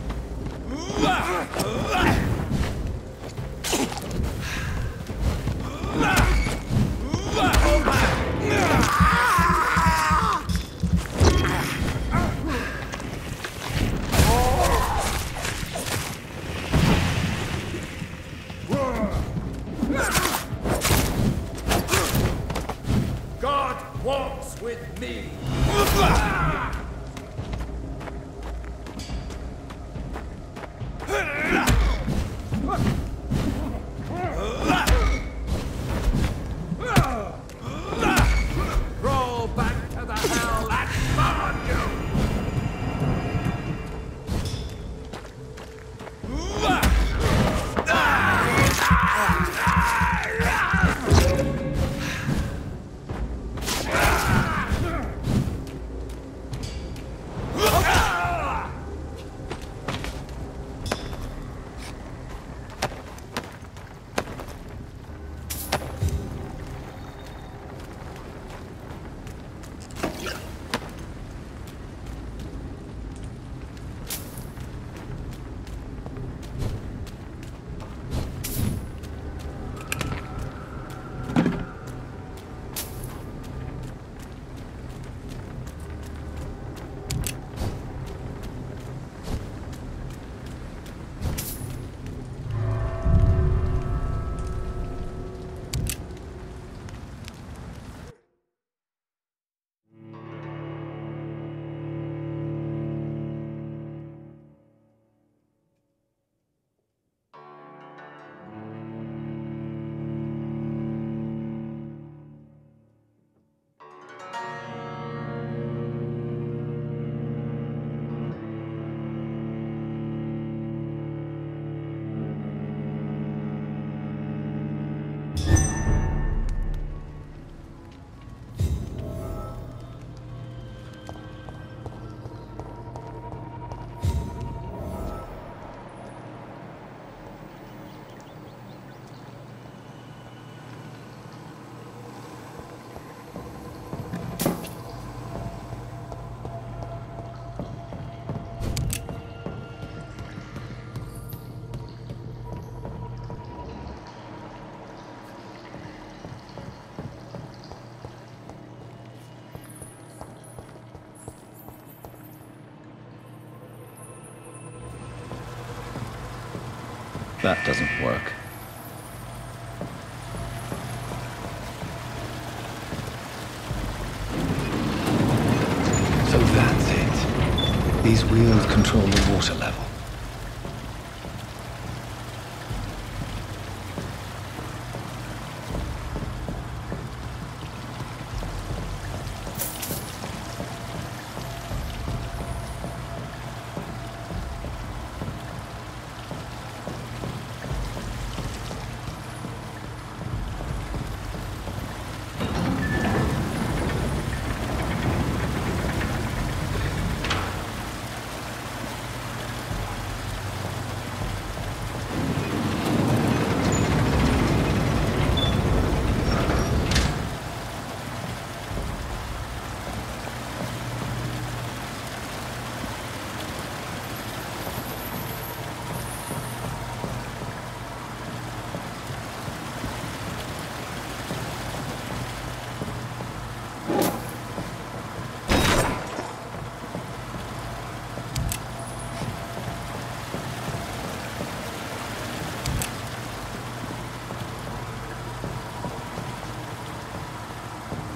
God walks with me. Roll back to the hell that spawned you. That doesn't work. So that's it. These wheels control the water level.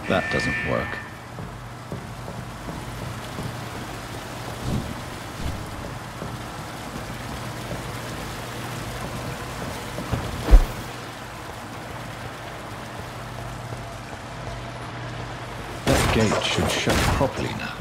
That doesn't work. That gate should shut properly now.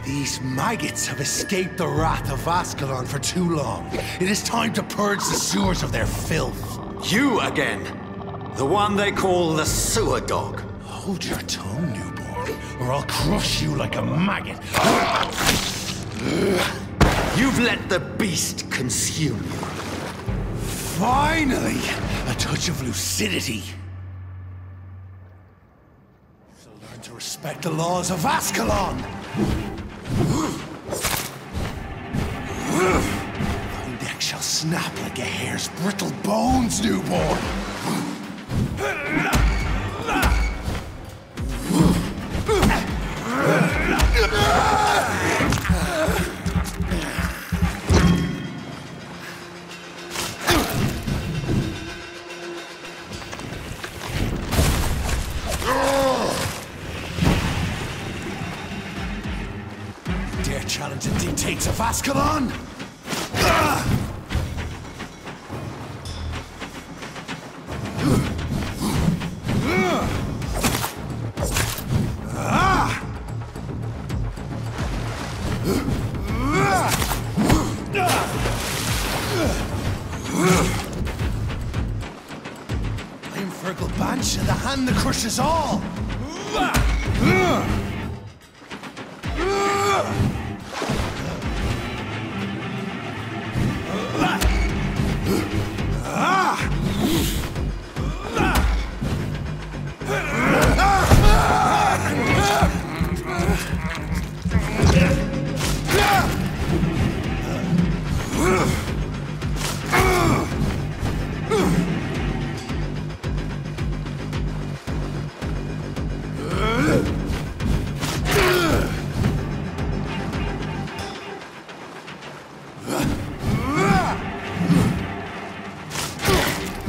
These maggots have escaped the wrath of Ascalon for too long. It is time to purge the sewers of their filth. You again! The one they call the sewer dog. Hold your tongue, newborn, or I'll crush you like a maggot. You've let the beast consume you. Finally! A touch of lucidity. So learn to respect the laws of Ascalon! Thy neck shall snap like a hare's brittle bones, newborn! challenge the dictates of Ascalon? I'm Fergal Banch, and the hand that crushes all!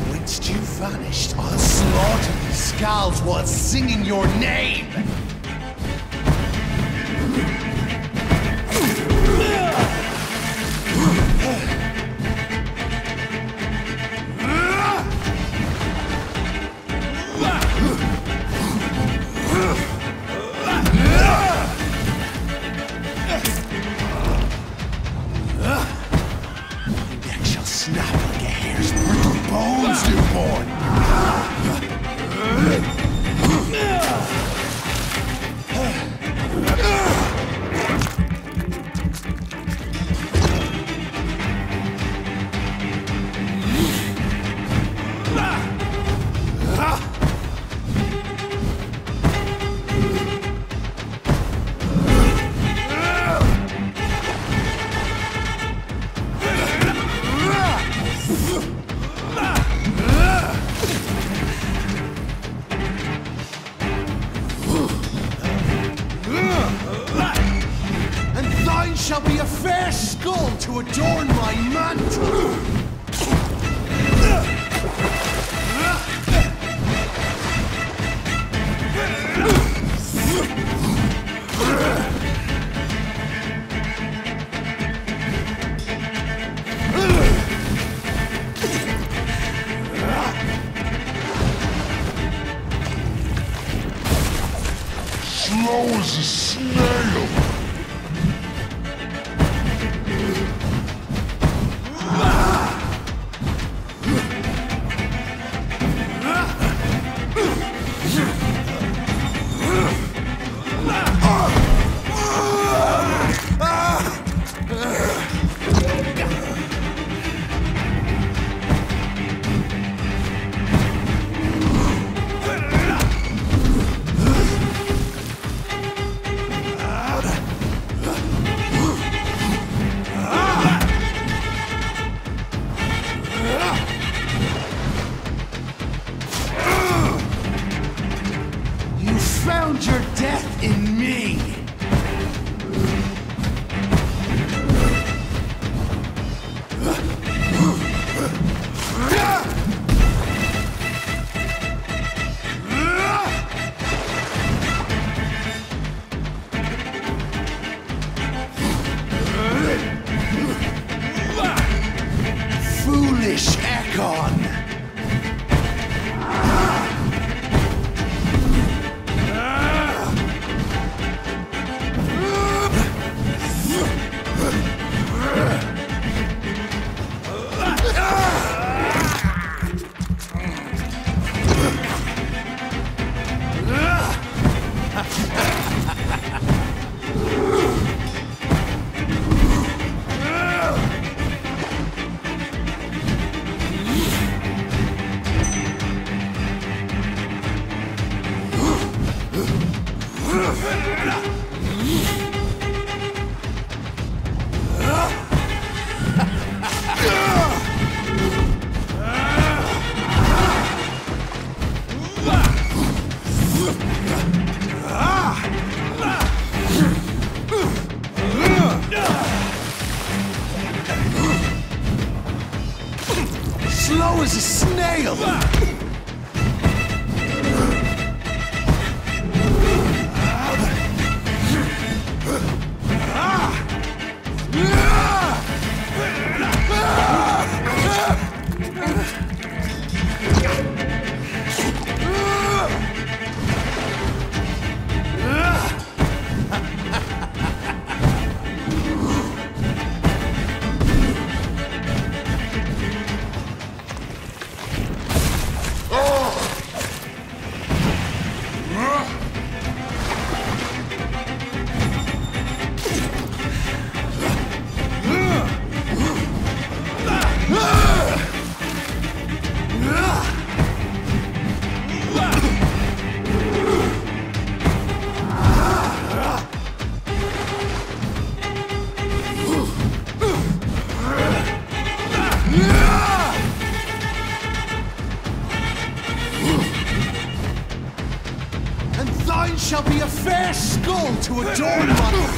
Whilst you vanished, I'll slaughter these scalds while singing your name! Neck shall snap like a hare's brittle bones, newborn! And thine shall be a fair skull to adorn my mantle! Slow as a snail! You found your death in me! Foolish Ekon! Slow as a snail! thine shall be a fair skull to adorn my...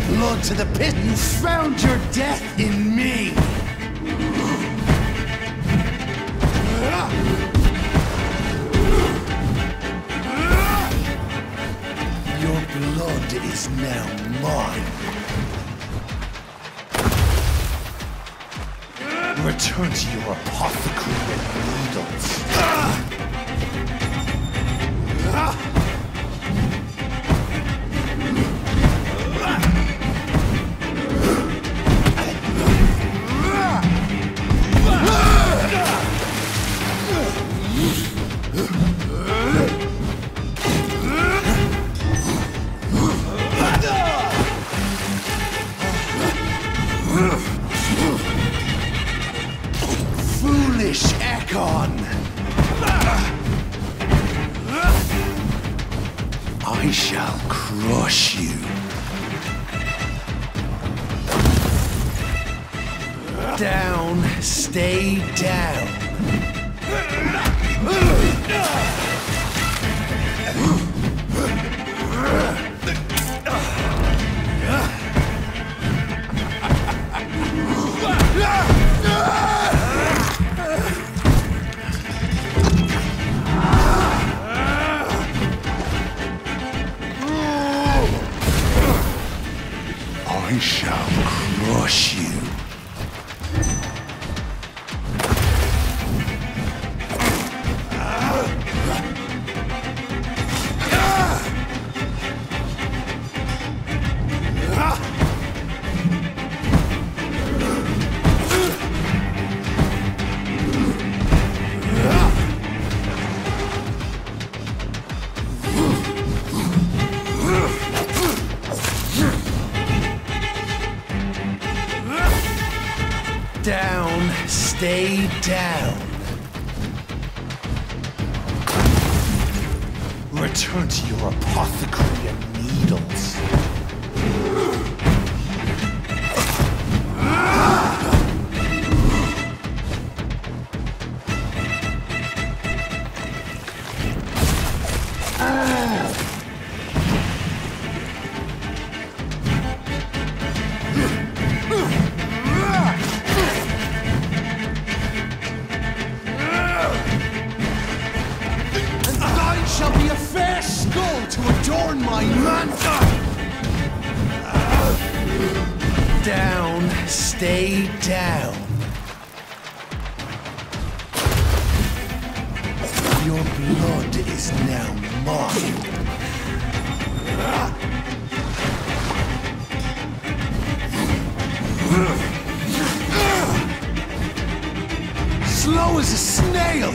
Blood to the pit. You found your death in me. Your blood is now mine. Return to your apothecary and needles. I shall crush you. Down, stay down. I shall crush you. Down, stay down. Return to your apothecary and needles. Shall be a fair skull to adorn my mantle. Down, stay down. Your blood is now mine. Slow as a snail.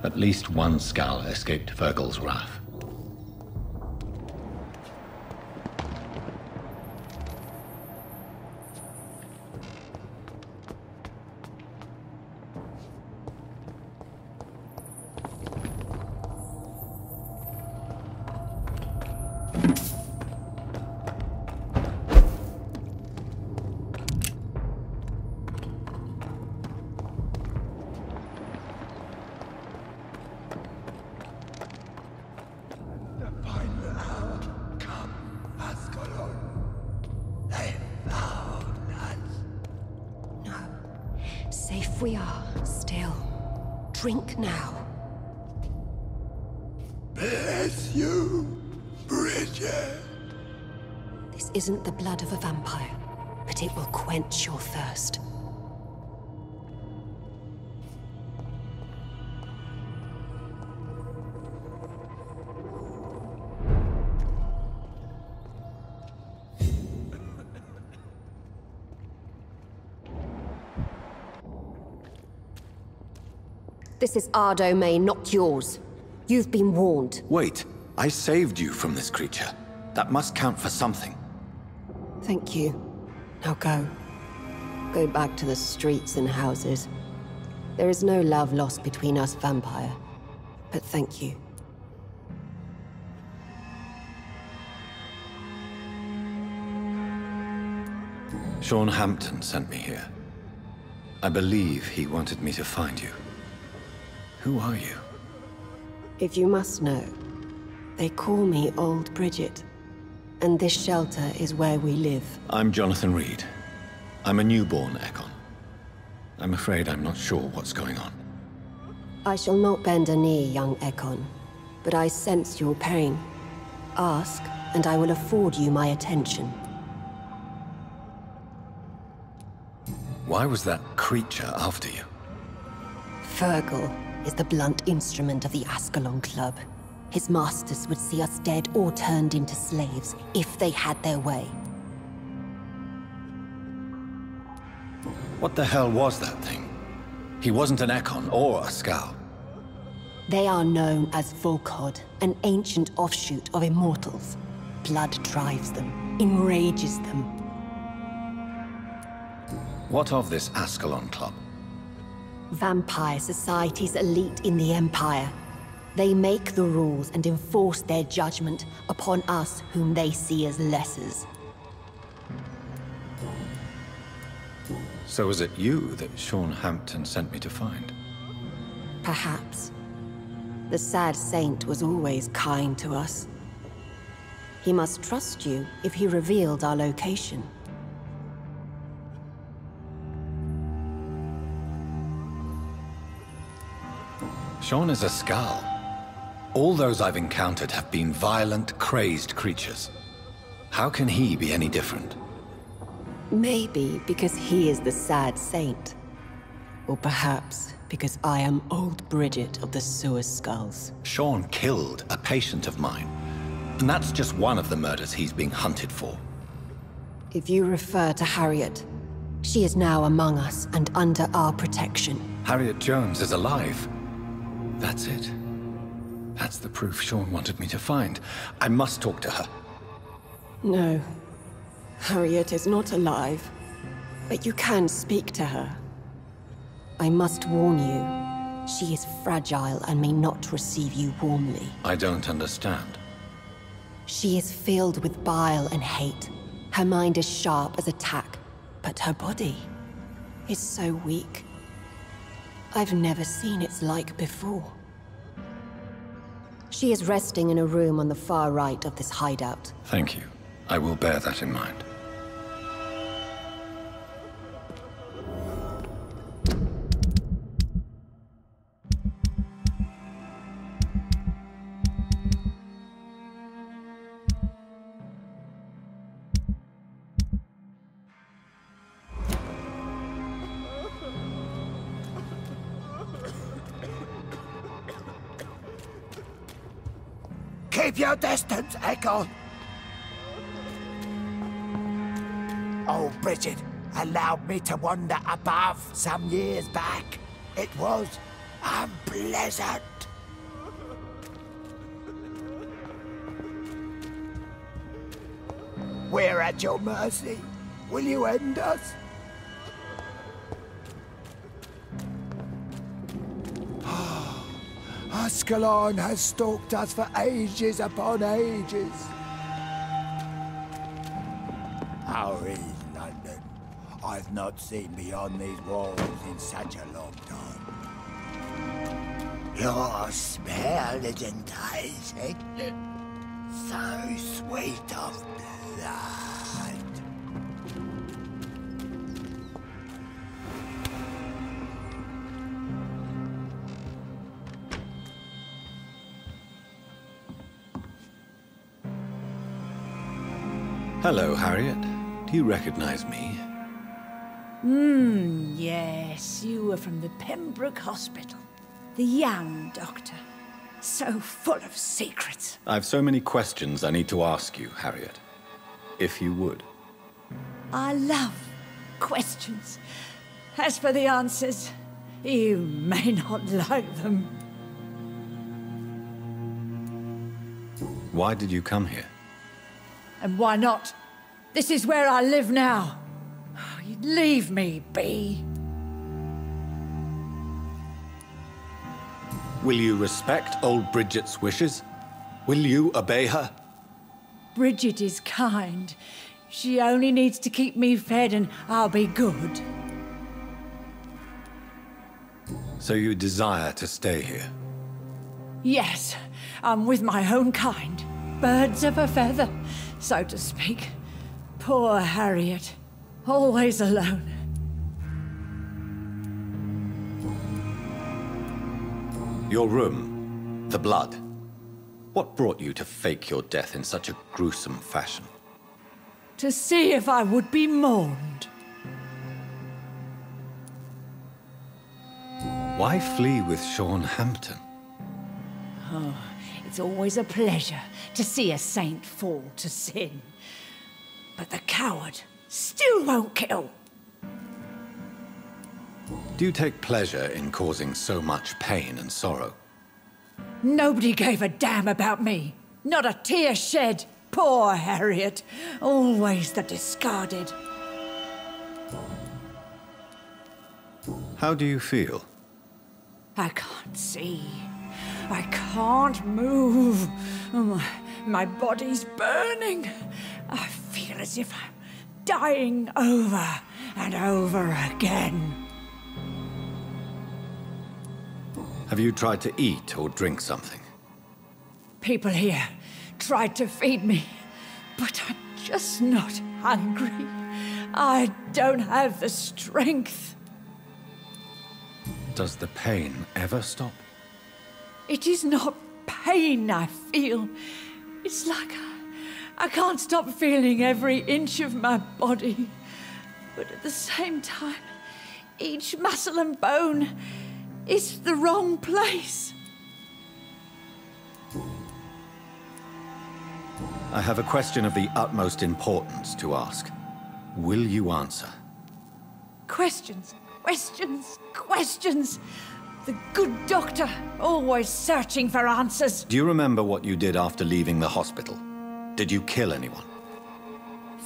At least one skull escaped Virgil's wrath. Safe we are, still. Drink now. Bless you, Bridget. This isn't the blood of a vampire, but it will quench your thirst. This is our domain, not yours. You've been warned. Wait, I saved you from this creature. That must count for something. Thank you. Now go. Go back to the streets and houses. There is no love lost between us, vampire. But thank you. Sean Hampton sent me here. I believe he wanted me to find you. Who are you? If you must know, they call me Old Bridget. And this shelter is where we live. I'm Jonathan Reed. I'm a newborn Ekon. I'm afraid I'm not sure what's going on. I shall not bend a knee, young Ekon. But I sense your pain. Ask, and I will afford you my attention. Why was that creature after you? Fergal is the blunt instrument of the Ascalon Club. His masters would see us dead or turned into slaves, if they had their way. What the hell was that thing? He wasn't an Ekon or a Scout. They are known as Volkod, an ancient offshoot of immortals. Blood drives them, enrages them. What of this Ascalon Club? Vampire society's elite in the Empire. They make the rules and enforce their judgment upon us whom they see as lessers. So was it you that Sean Hampton sent me to find? Perhaps. The sad saint was always kind to us. He must trust you if he revealed our location. Sean is a Skal. All those I've encountered have been violent, crazed creatures. How can he be any different? Maybe because he is the sad saint. Or perhaps because I am Old Bridget of the Sewer Skulls. Sean killed a patient of mine. And that's just one of the murders he's being hunted for. If you refer to Harriet, she is now among us and under our protection. Harriet Jones is alive. That's it. That's the proof Sean wanted me to find. I must talk to her. No. Harriet is not alive. But you can speak to her. I must warn you. She is fragile and may not receive you warmly. I don't understand. She is filled with bile and hate. Her mind is sharp as a tack, but her body is so weak. I've never seen its like before. She is resting in a room on the far right of this hideout. Thank you. I will bear that in mind. Keep your distance, Ekon! Old Bridget allowed me to wander above some years back. It was unpleasant. We're at your mercy. Will you end us? Ascalon has stalked us for ages upon ages. How is London? I've not seen beyond these walls in such a long time. Your smell is enticing. So sweet of blood. Hello, Harriet. Do you recognize me? Yes, you were from the Pembroke Hospital. The young doctor. So full of secrets. I've so many questions I need to ask you, Harriet. If you would. I love questions. As for the answers, you may not like them. Why did you come here? And why not? This is where I live now. Leave me be. Will you respect old Bridget's wishes? Will you obey her? Bridget is kind. She only needs to keep me fed and I'll be good. So you desire to stay here? Yes, I'm with my own kind. Birds of a feather, so to speak. Poor Harriet. Always alone. Your room, the blood. What brought you to fake your death in such a gruesome fashion? To see if I would be mourned. Why flee with Sean Hampton? Oh, it's always a pleasure to see a saint fall to sin. But the coward still won't kill. Do you take pleasure in causing so much pain and sorrow? Nobody gave a damn about me. Not a tear shed. Poor Harriet. Always the discarded. How do you feel? I can't see. I can't move. My body's burning. I feel as if I'm dying over and over again. Have you tried to eat or drink something? People here tried to feed me, but I'm just not hungry. I don't have the strength. Does the pain ever stop? It is not pain I feel. It's like I can't stop feeling every inch of my body. But at the same time, each muscle and bone is the wrong place. I have a question of the utmost importance to ask. Will you answer? Questions, questions, questions. The good doctor, always searching for answers. Do you remember what you did after leaving the hospital? Did you kill anyone?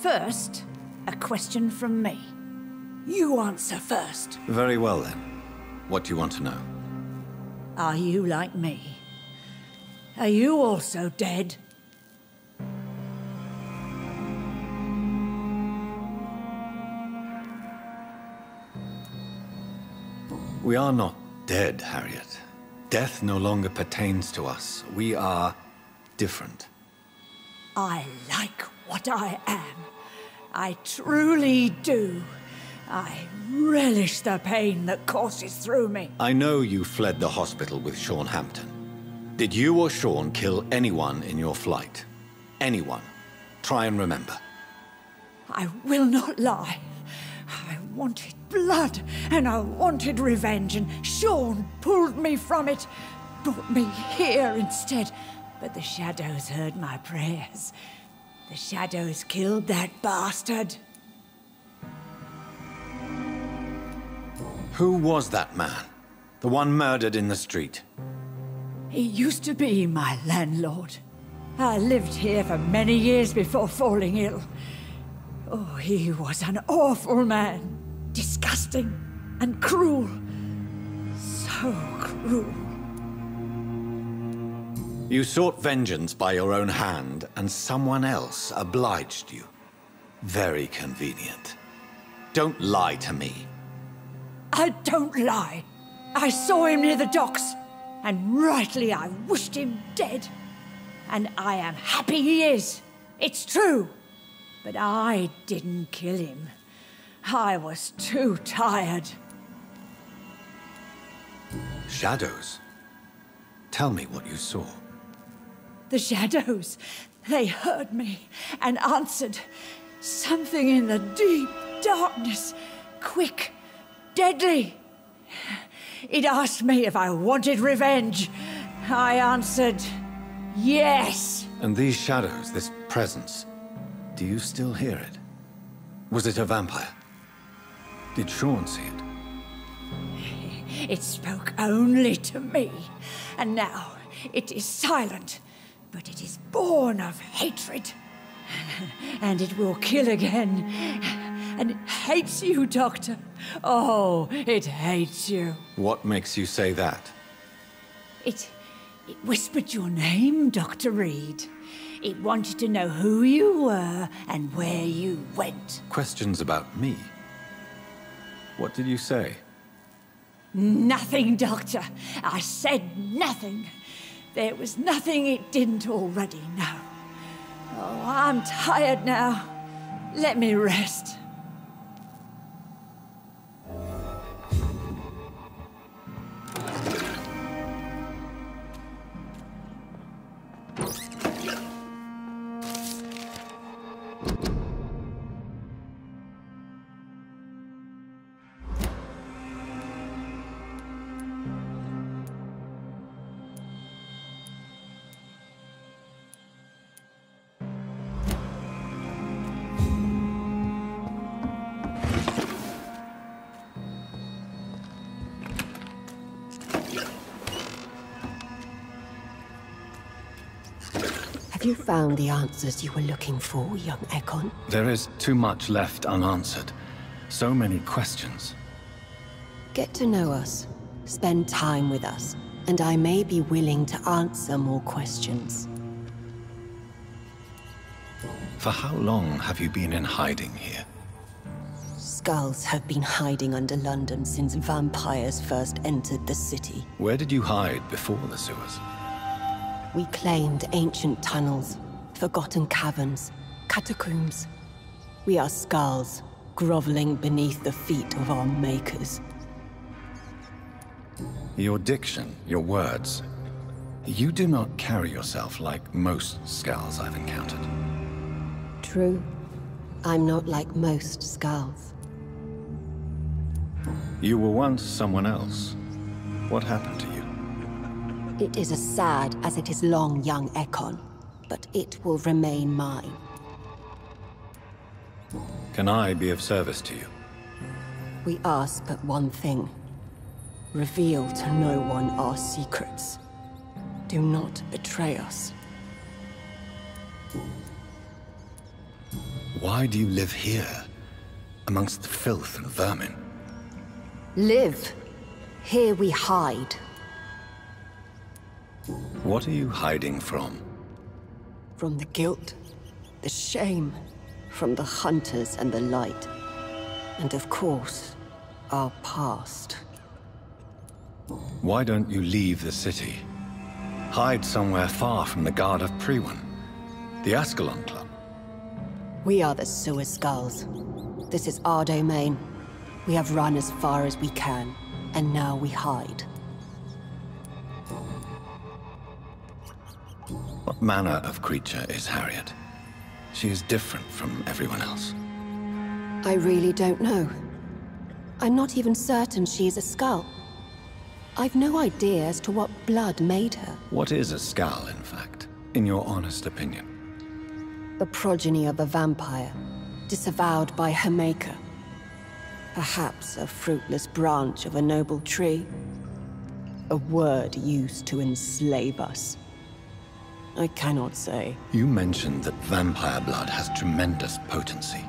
First, a question from me. You answer first. Very well then. What do you want to know? Are you like me? Are you also dead? We are not dead, Harriet. Death no longer pertains to us. We are different. I like what I am. I truly do. I relish the pain that courses through me. I know you fled the hospital with Sean Hampton. Did you or Sean kill anyone in your flight? Anyone? Try and remember. I will not lie. I wanted blood, and I wanted revenge, and Sean pulled me from it, brought me here instead. But the shadows heard my prayers. The shadows killed that bastard. Who was that man? The one murdered in the street? He used to be my landlord. I lived here for many years before falling ill. Oh, he was an awful man. Disgusting and cruel. So cruel. You sought vengeance by your own hand, and someone else obliged you. Very convenient. Don't lie to me. I don't lie. I saw him near the docks, and rightly I wished him dead. And I am happy he is. It's true. But I didn't kill him. I was too tired. Shadows? Tell me what you saw. The shadows. They heard me and answered. Something in the deep darkness. Quick, deadly. It asked me if I wanted revenge. I answered, yes. And these shadows, this presence, do you still hear it? Was it a vampire? Did Sean see it? It spoke only to me, and now it is silent, but it is born of hatred. And it will kill again. And it hates you, Doctor. Oh, it hates you. What makes you say that? It whispered your name, Dr. Reed. It wanted to know who you were and where you went. Questions about me? What did you say? Nothing, Doctor. I said nothing. There was nothing it didn't already know. Oh, I'm tired now. Let me rest. Have you found the answers you were looking for, young Ekon? There is too much left unanswered. So many questions. Get to know us, spend time with us, and I may be willing to answer more questions. For how long have you been in hiding here? Skulls have been hiding under London since vampires first entered the city. Where did you hide before the sewers? We claimed ancient tunnels, forgotten caverns, catacombs. We are skulls, groveling beneath the feet of our makers. Your diction, your words. You do not carry yourself like most skulls I've encountered. True. I'm not like most skulls. You were once someone else. What happened to you? It is as sad as it is long, young Ekon, but it will remain mine. Can I be of service to you? We ask but one thing. Reveal to no one our secrets. Do not betray us. Why do you live here, amongst the filth and vermin? Live. Here we hide. What are you hiding from? From the guilt, the shame, from the hunters and the light. And of course, our past. Why don't you leave the city? Hide somewhere far from the Guard of Priwen, the Ascalon Club. We are the Sewer Skulls. This is our domain. We have run as far as we can, and now we hide. What manner of creature is Harriet? She is different from everyone else. I really don't know. I'm not even certain she is a skull. I've no idea as to what blood made her. What is a skull, in fact, in your honest opinion? The progeny of a vampire, disavowed by her maker. Perhaps a fruitless branch of a noble tree. A word used to enslave us. I cannot say. You mentioned that vampire blood has tremendous potency.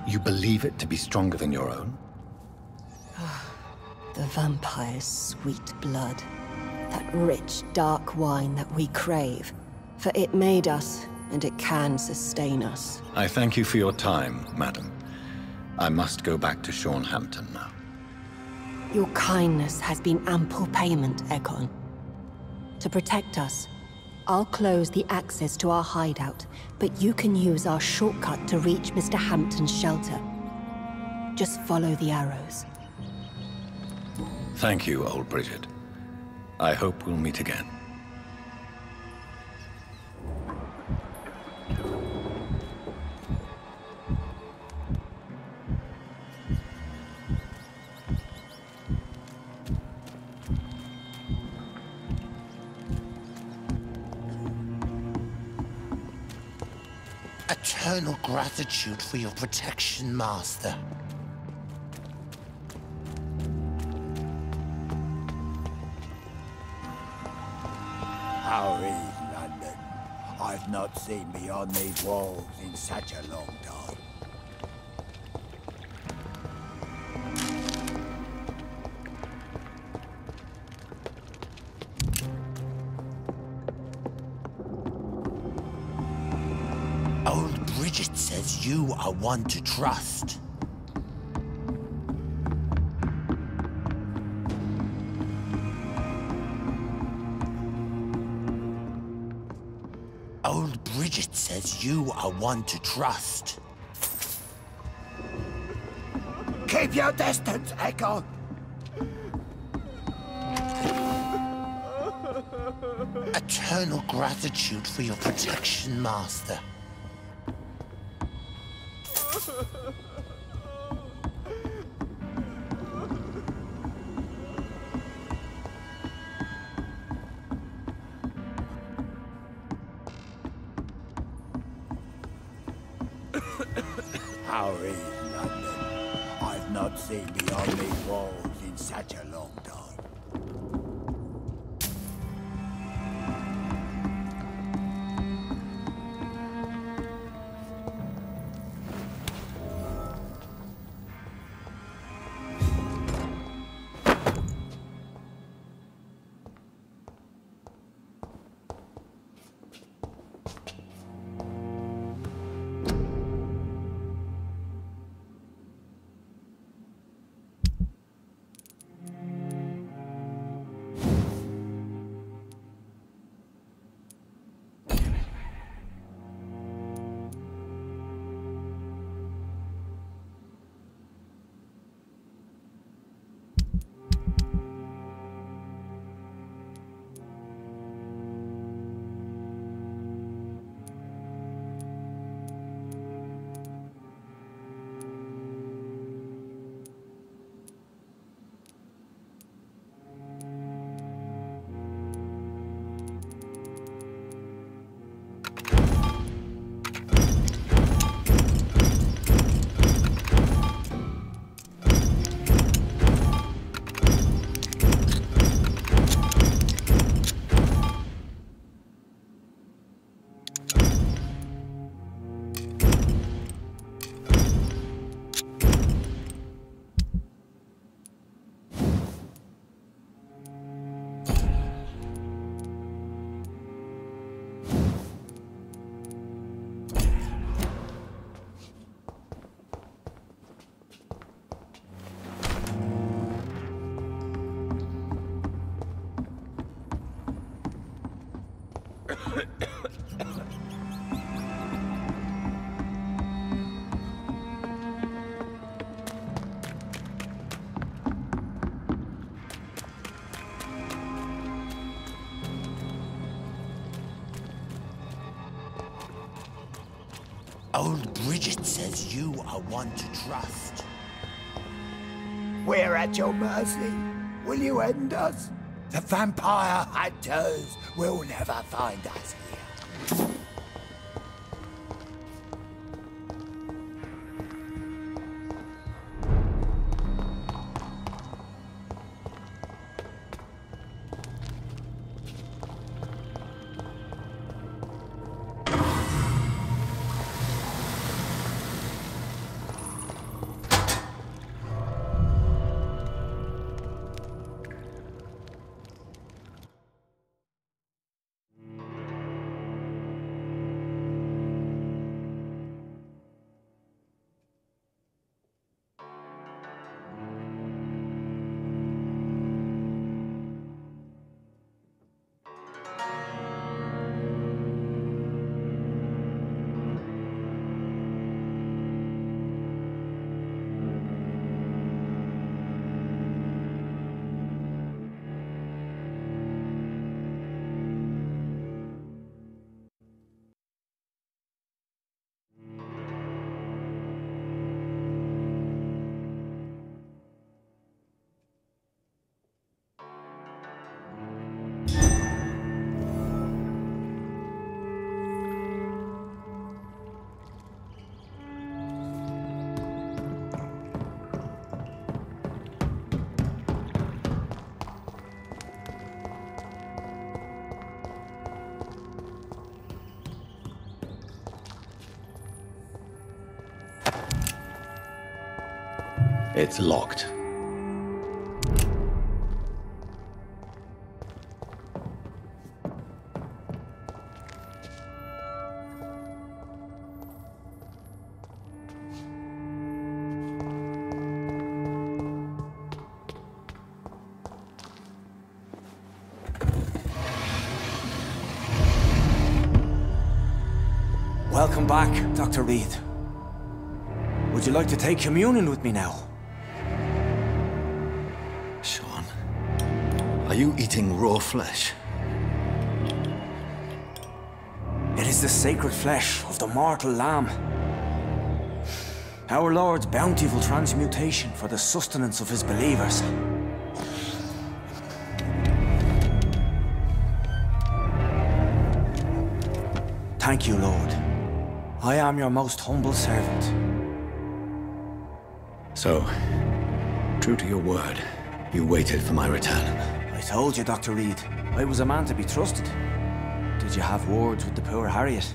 You believe it to be stronger than your own? The vampire's sweet blood. That rich, dark wine that we crave. For it made us, and it can sustain us. I thank you for your time, madam. I must go back to Shornhampton now. Your kindness has been ample payment, Ekon. To protect us, I'll close the access to our hideout, but you can use our shortcut to reach Mr. Hampton's shelter. Just follow the arrows. Thank you, old Bridget. I hope we'll meet again. Eternal gratitude for your protection, Master. How is London? I've not seen beyond these walls in such a long time. Old Bridget says you are one to trust. Old Bridget says you are one to trust. Keep your distance, Echo! Eternal gratitude for your protection, Master. How is London? I've not seen beyond these walls in such a long time. Old Bridget says you are one to trust. We're at your mercy. Will you end us? The vampire hunters will never find us here. It's locked. Welcome back, Dr. Reed. Would you like to take communion with me now? Sean, are you eating raw flesh? It is the sacred flesh of the mortal lamb. Our Lord's bountiful transmutation for the sustenance of his believers. Thank you, Lord. I am your most humble servant. So, true to your word, you waited for my return. I told you, Dr. Reed, I was a man to be trusted. Did you have words with the poor Harriet?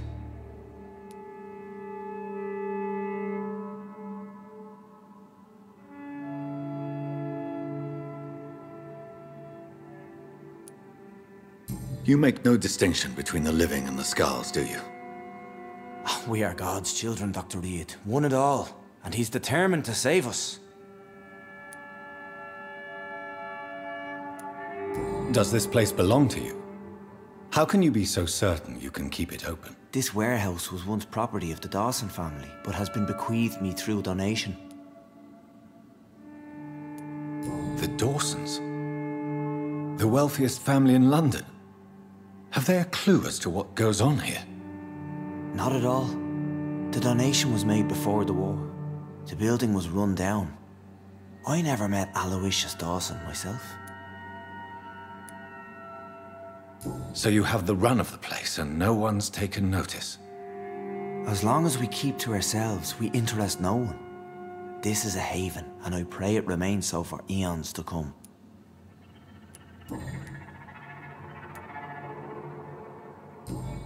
You make no distinction between the living and the scars, do you? We are God's children, Dr. Reed. One and all. And he's determined to save us. Does this place belong to you? How can you be so certain you can keep it open? This warehouse was once property of the Dawson family, but has been bequeathed me through donation. The Dawsons? The wealthiest family in London? Have they a clue as to what goes on here? Not at all. The donation was made before the war. The building was run down. I never met Aloysius Dawson myself. So you have the run of the place and no one's taken notice? As long as we keep to ourselves, we interest no one. This is a haven, and I pray it remains so for eons to come.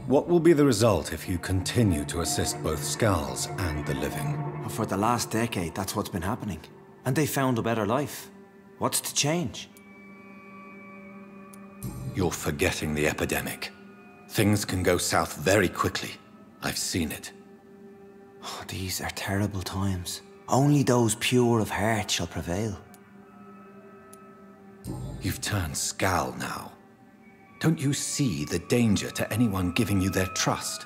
What will be the result if you continue to assist both Skulls and the living? For the last decade, that's what's been happening. And they found a better life. What's to change? You're forgetting the epidemic. Things can go south very quickly. I've seen it. Oh, these are terrible times. Only those pure of heart shall prevail. You've turned Skull now. Don't you see the danger to anyone giving you their trust?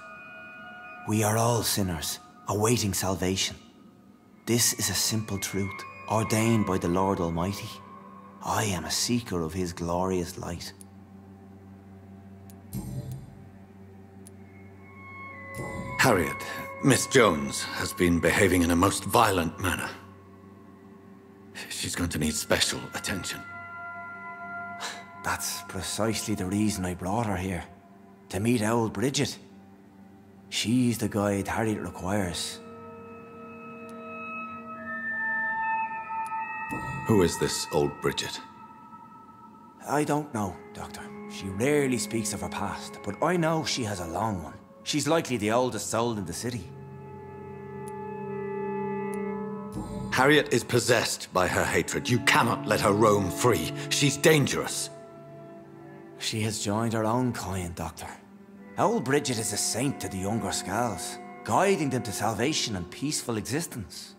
We are all sinners, awaiting salvation. This is a simple truth, ordained by the Lord Almighty. I am a seeker of his glorious light. Harriet, Miss Jones has been behaving in a most violent manner. She's going to need special attention. That's precisely the reason I brought her here. To meet old Bridget. She's the guide Harriet requires. Who is this old Bridget? I don't know, Doctor. She rarely speaks of her past, but I know she has a long one. She's likely the oldest soul in the city. Harriet is possessed by her hatred. You cannot let her roam free. She's dangerous. She has joined her own kind, Doctor. Old Bridget is a saint to the younger Skulls, guiding them to salvation and peaceful existence.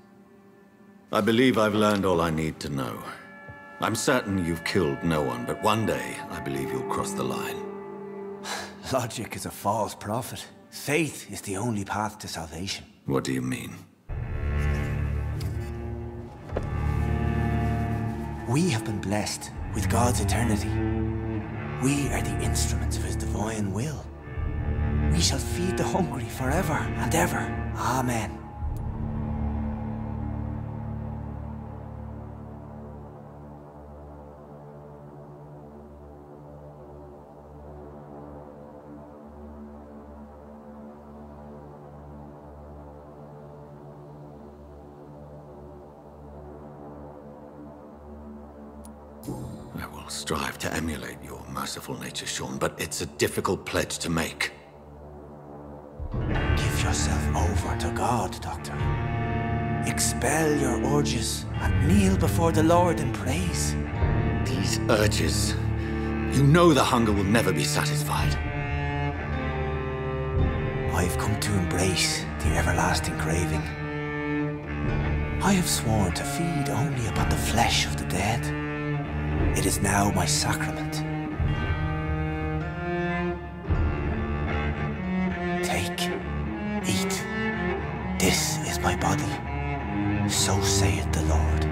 I believe I've learned all I need to know. I'm certain you've killed no one, but one day I believe you'll cross the line. Logic is a false prophet. Faith is the only path to salvation. What do you mean? We have been blessed with God's eternity. We are the instruments of his divine will. We shall feed the hungry forever and ever. Amen. I will strive to emulate your merciful nature, Sean, but it's a difficult pledge to make. Give yourself over to God, Doctor. Expel your urges and kneel before the Lord in praise. These urges. You know the hunger will never be satisfied. I've come to embrace the everlasting craving. I have sworn to feed only upon the flesh of the dead. It is now my sacrament. Take, eat. This is my body. So saith the Lord.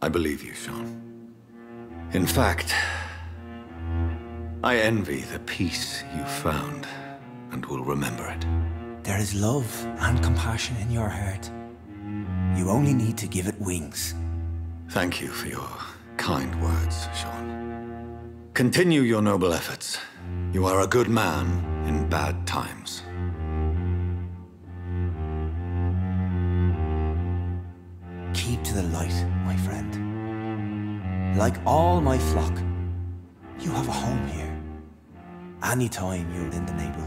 I believe you, Sean. In fact, I envy the peace you found, and will remember it. There is love and compassion in your heart. You only need to give it wings. Thank you for your kind words, Sean. Continue your noble efforts. You are a good man in bad times. Keep to the light, my friend. Like all my flock, you have a home here. Anytime you're in the neighborhood.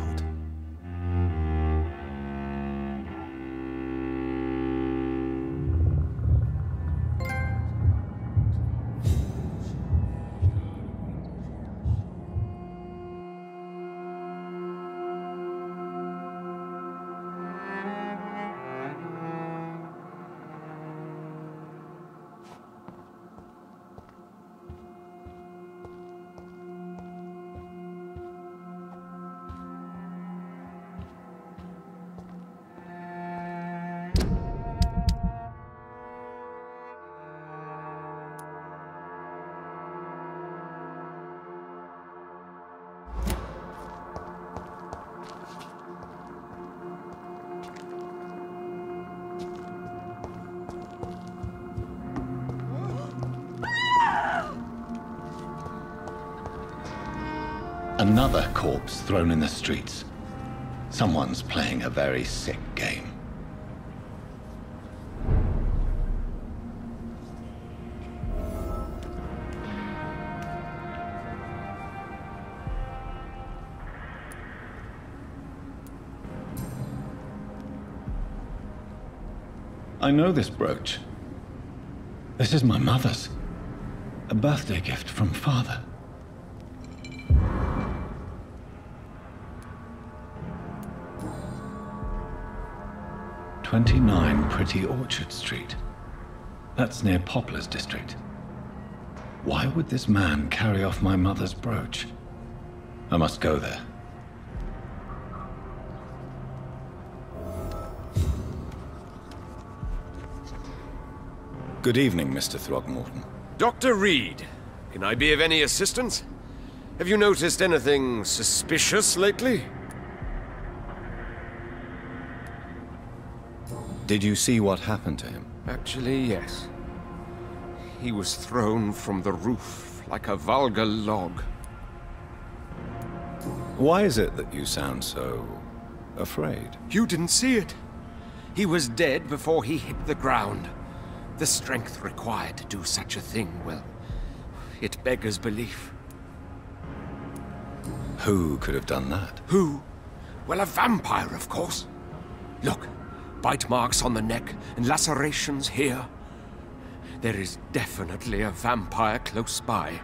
Another corpse thrown in the streets. Someone's playing a very sick game. I know this brooch. This is my mother's. A birthday gift from father. "29 Pretty Orchard Street. That's near Poplar's district. Why would this man carry off my mother's brooch? I must go there. Good evening, Mr. Throgmorton. Dr. Reed, can I be of any assistance? Have you noticed anything suspicious lately? Did you see what happened to him? Actually, yes. He was thrown from the roof like a vulgar log. Why is it that you sound so afraid? You didn't see it. He was dead before he hit the ground. The strength required to do such a thing, well, it beggars belief. Who could have done that? Who? Well, a vampire, of course. Look, bite marks on the neck and lacerations here. There is definitely a vampire close by.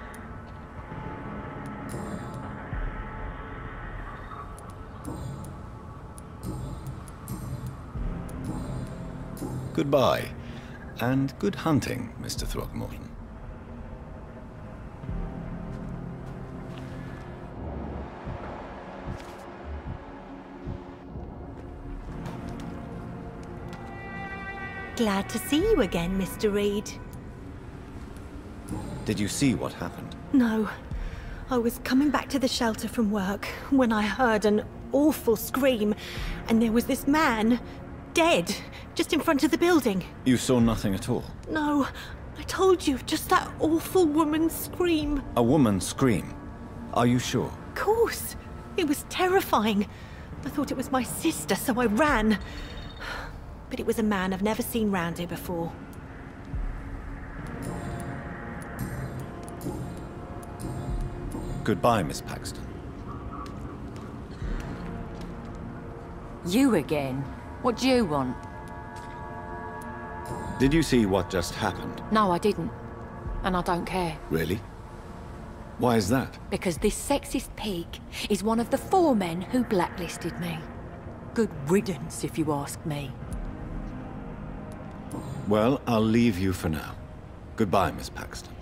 Goodbye, and good hunting, Mr. Throckmorton. Glad to see you again, Mr. Reed. Did you see what happened? No. I was coming back to the shelter from work when I heard an awful scream, and there was this man, dead, just in front of the building. You saw nothing at all? No, I told you, just that awful woman's scream. A woman's scream? Are you sure? Of course. It was terrifying. I thought it was my sister, so I ran. But it was a man I've never seen round here before. Goodbye, Miss Paxton. You again? What do you want? Did you see what just happened? No, I didn't. And I don't care. Really? Why is that? Because this sexist pig is one of the 4 men who blacklisted me. Good riddance, if you ask me. Well, I'll leave you for now. Goodbye, Miss Paxton.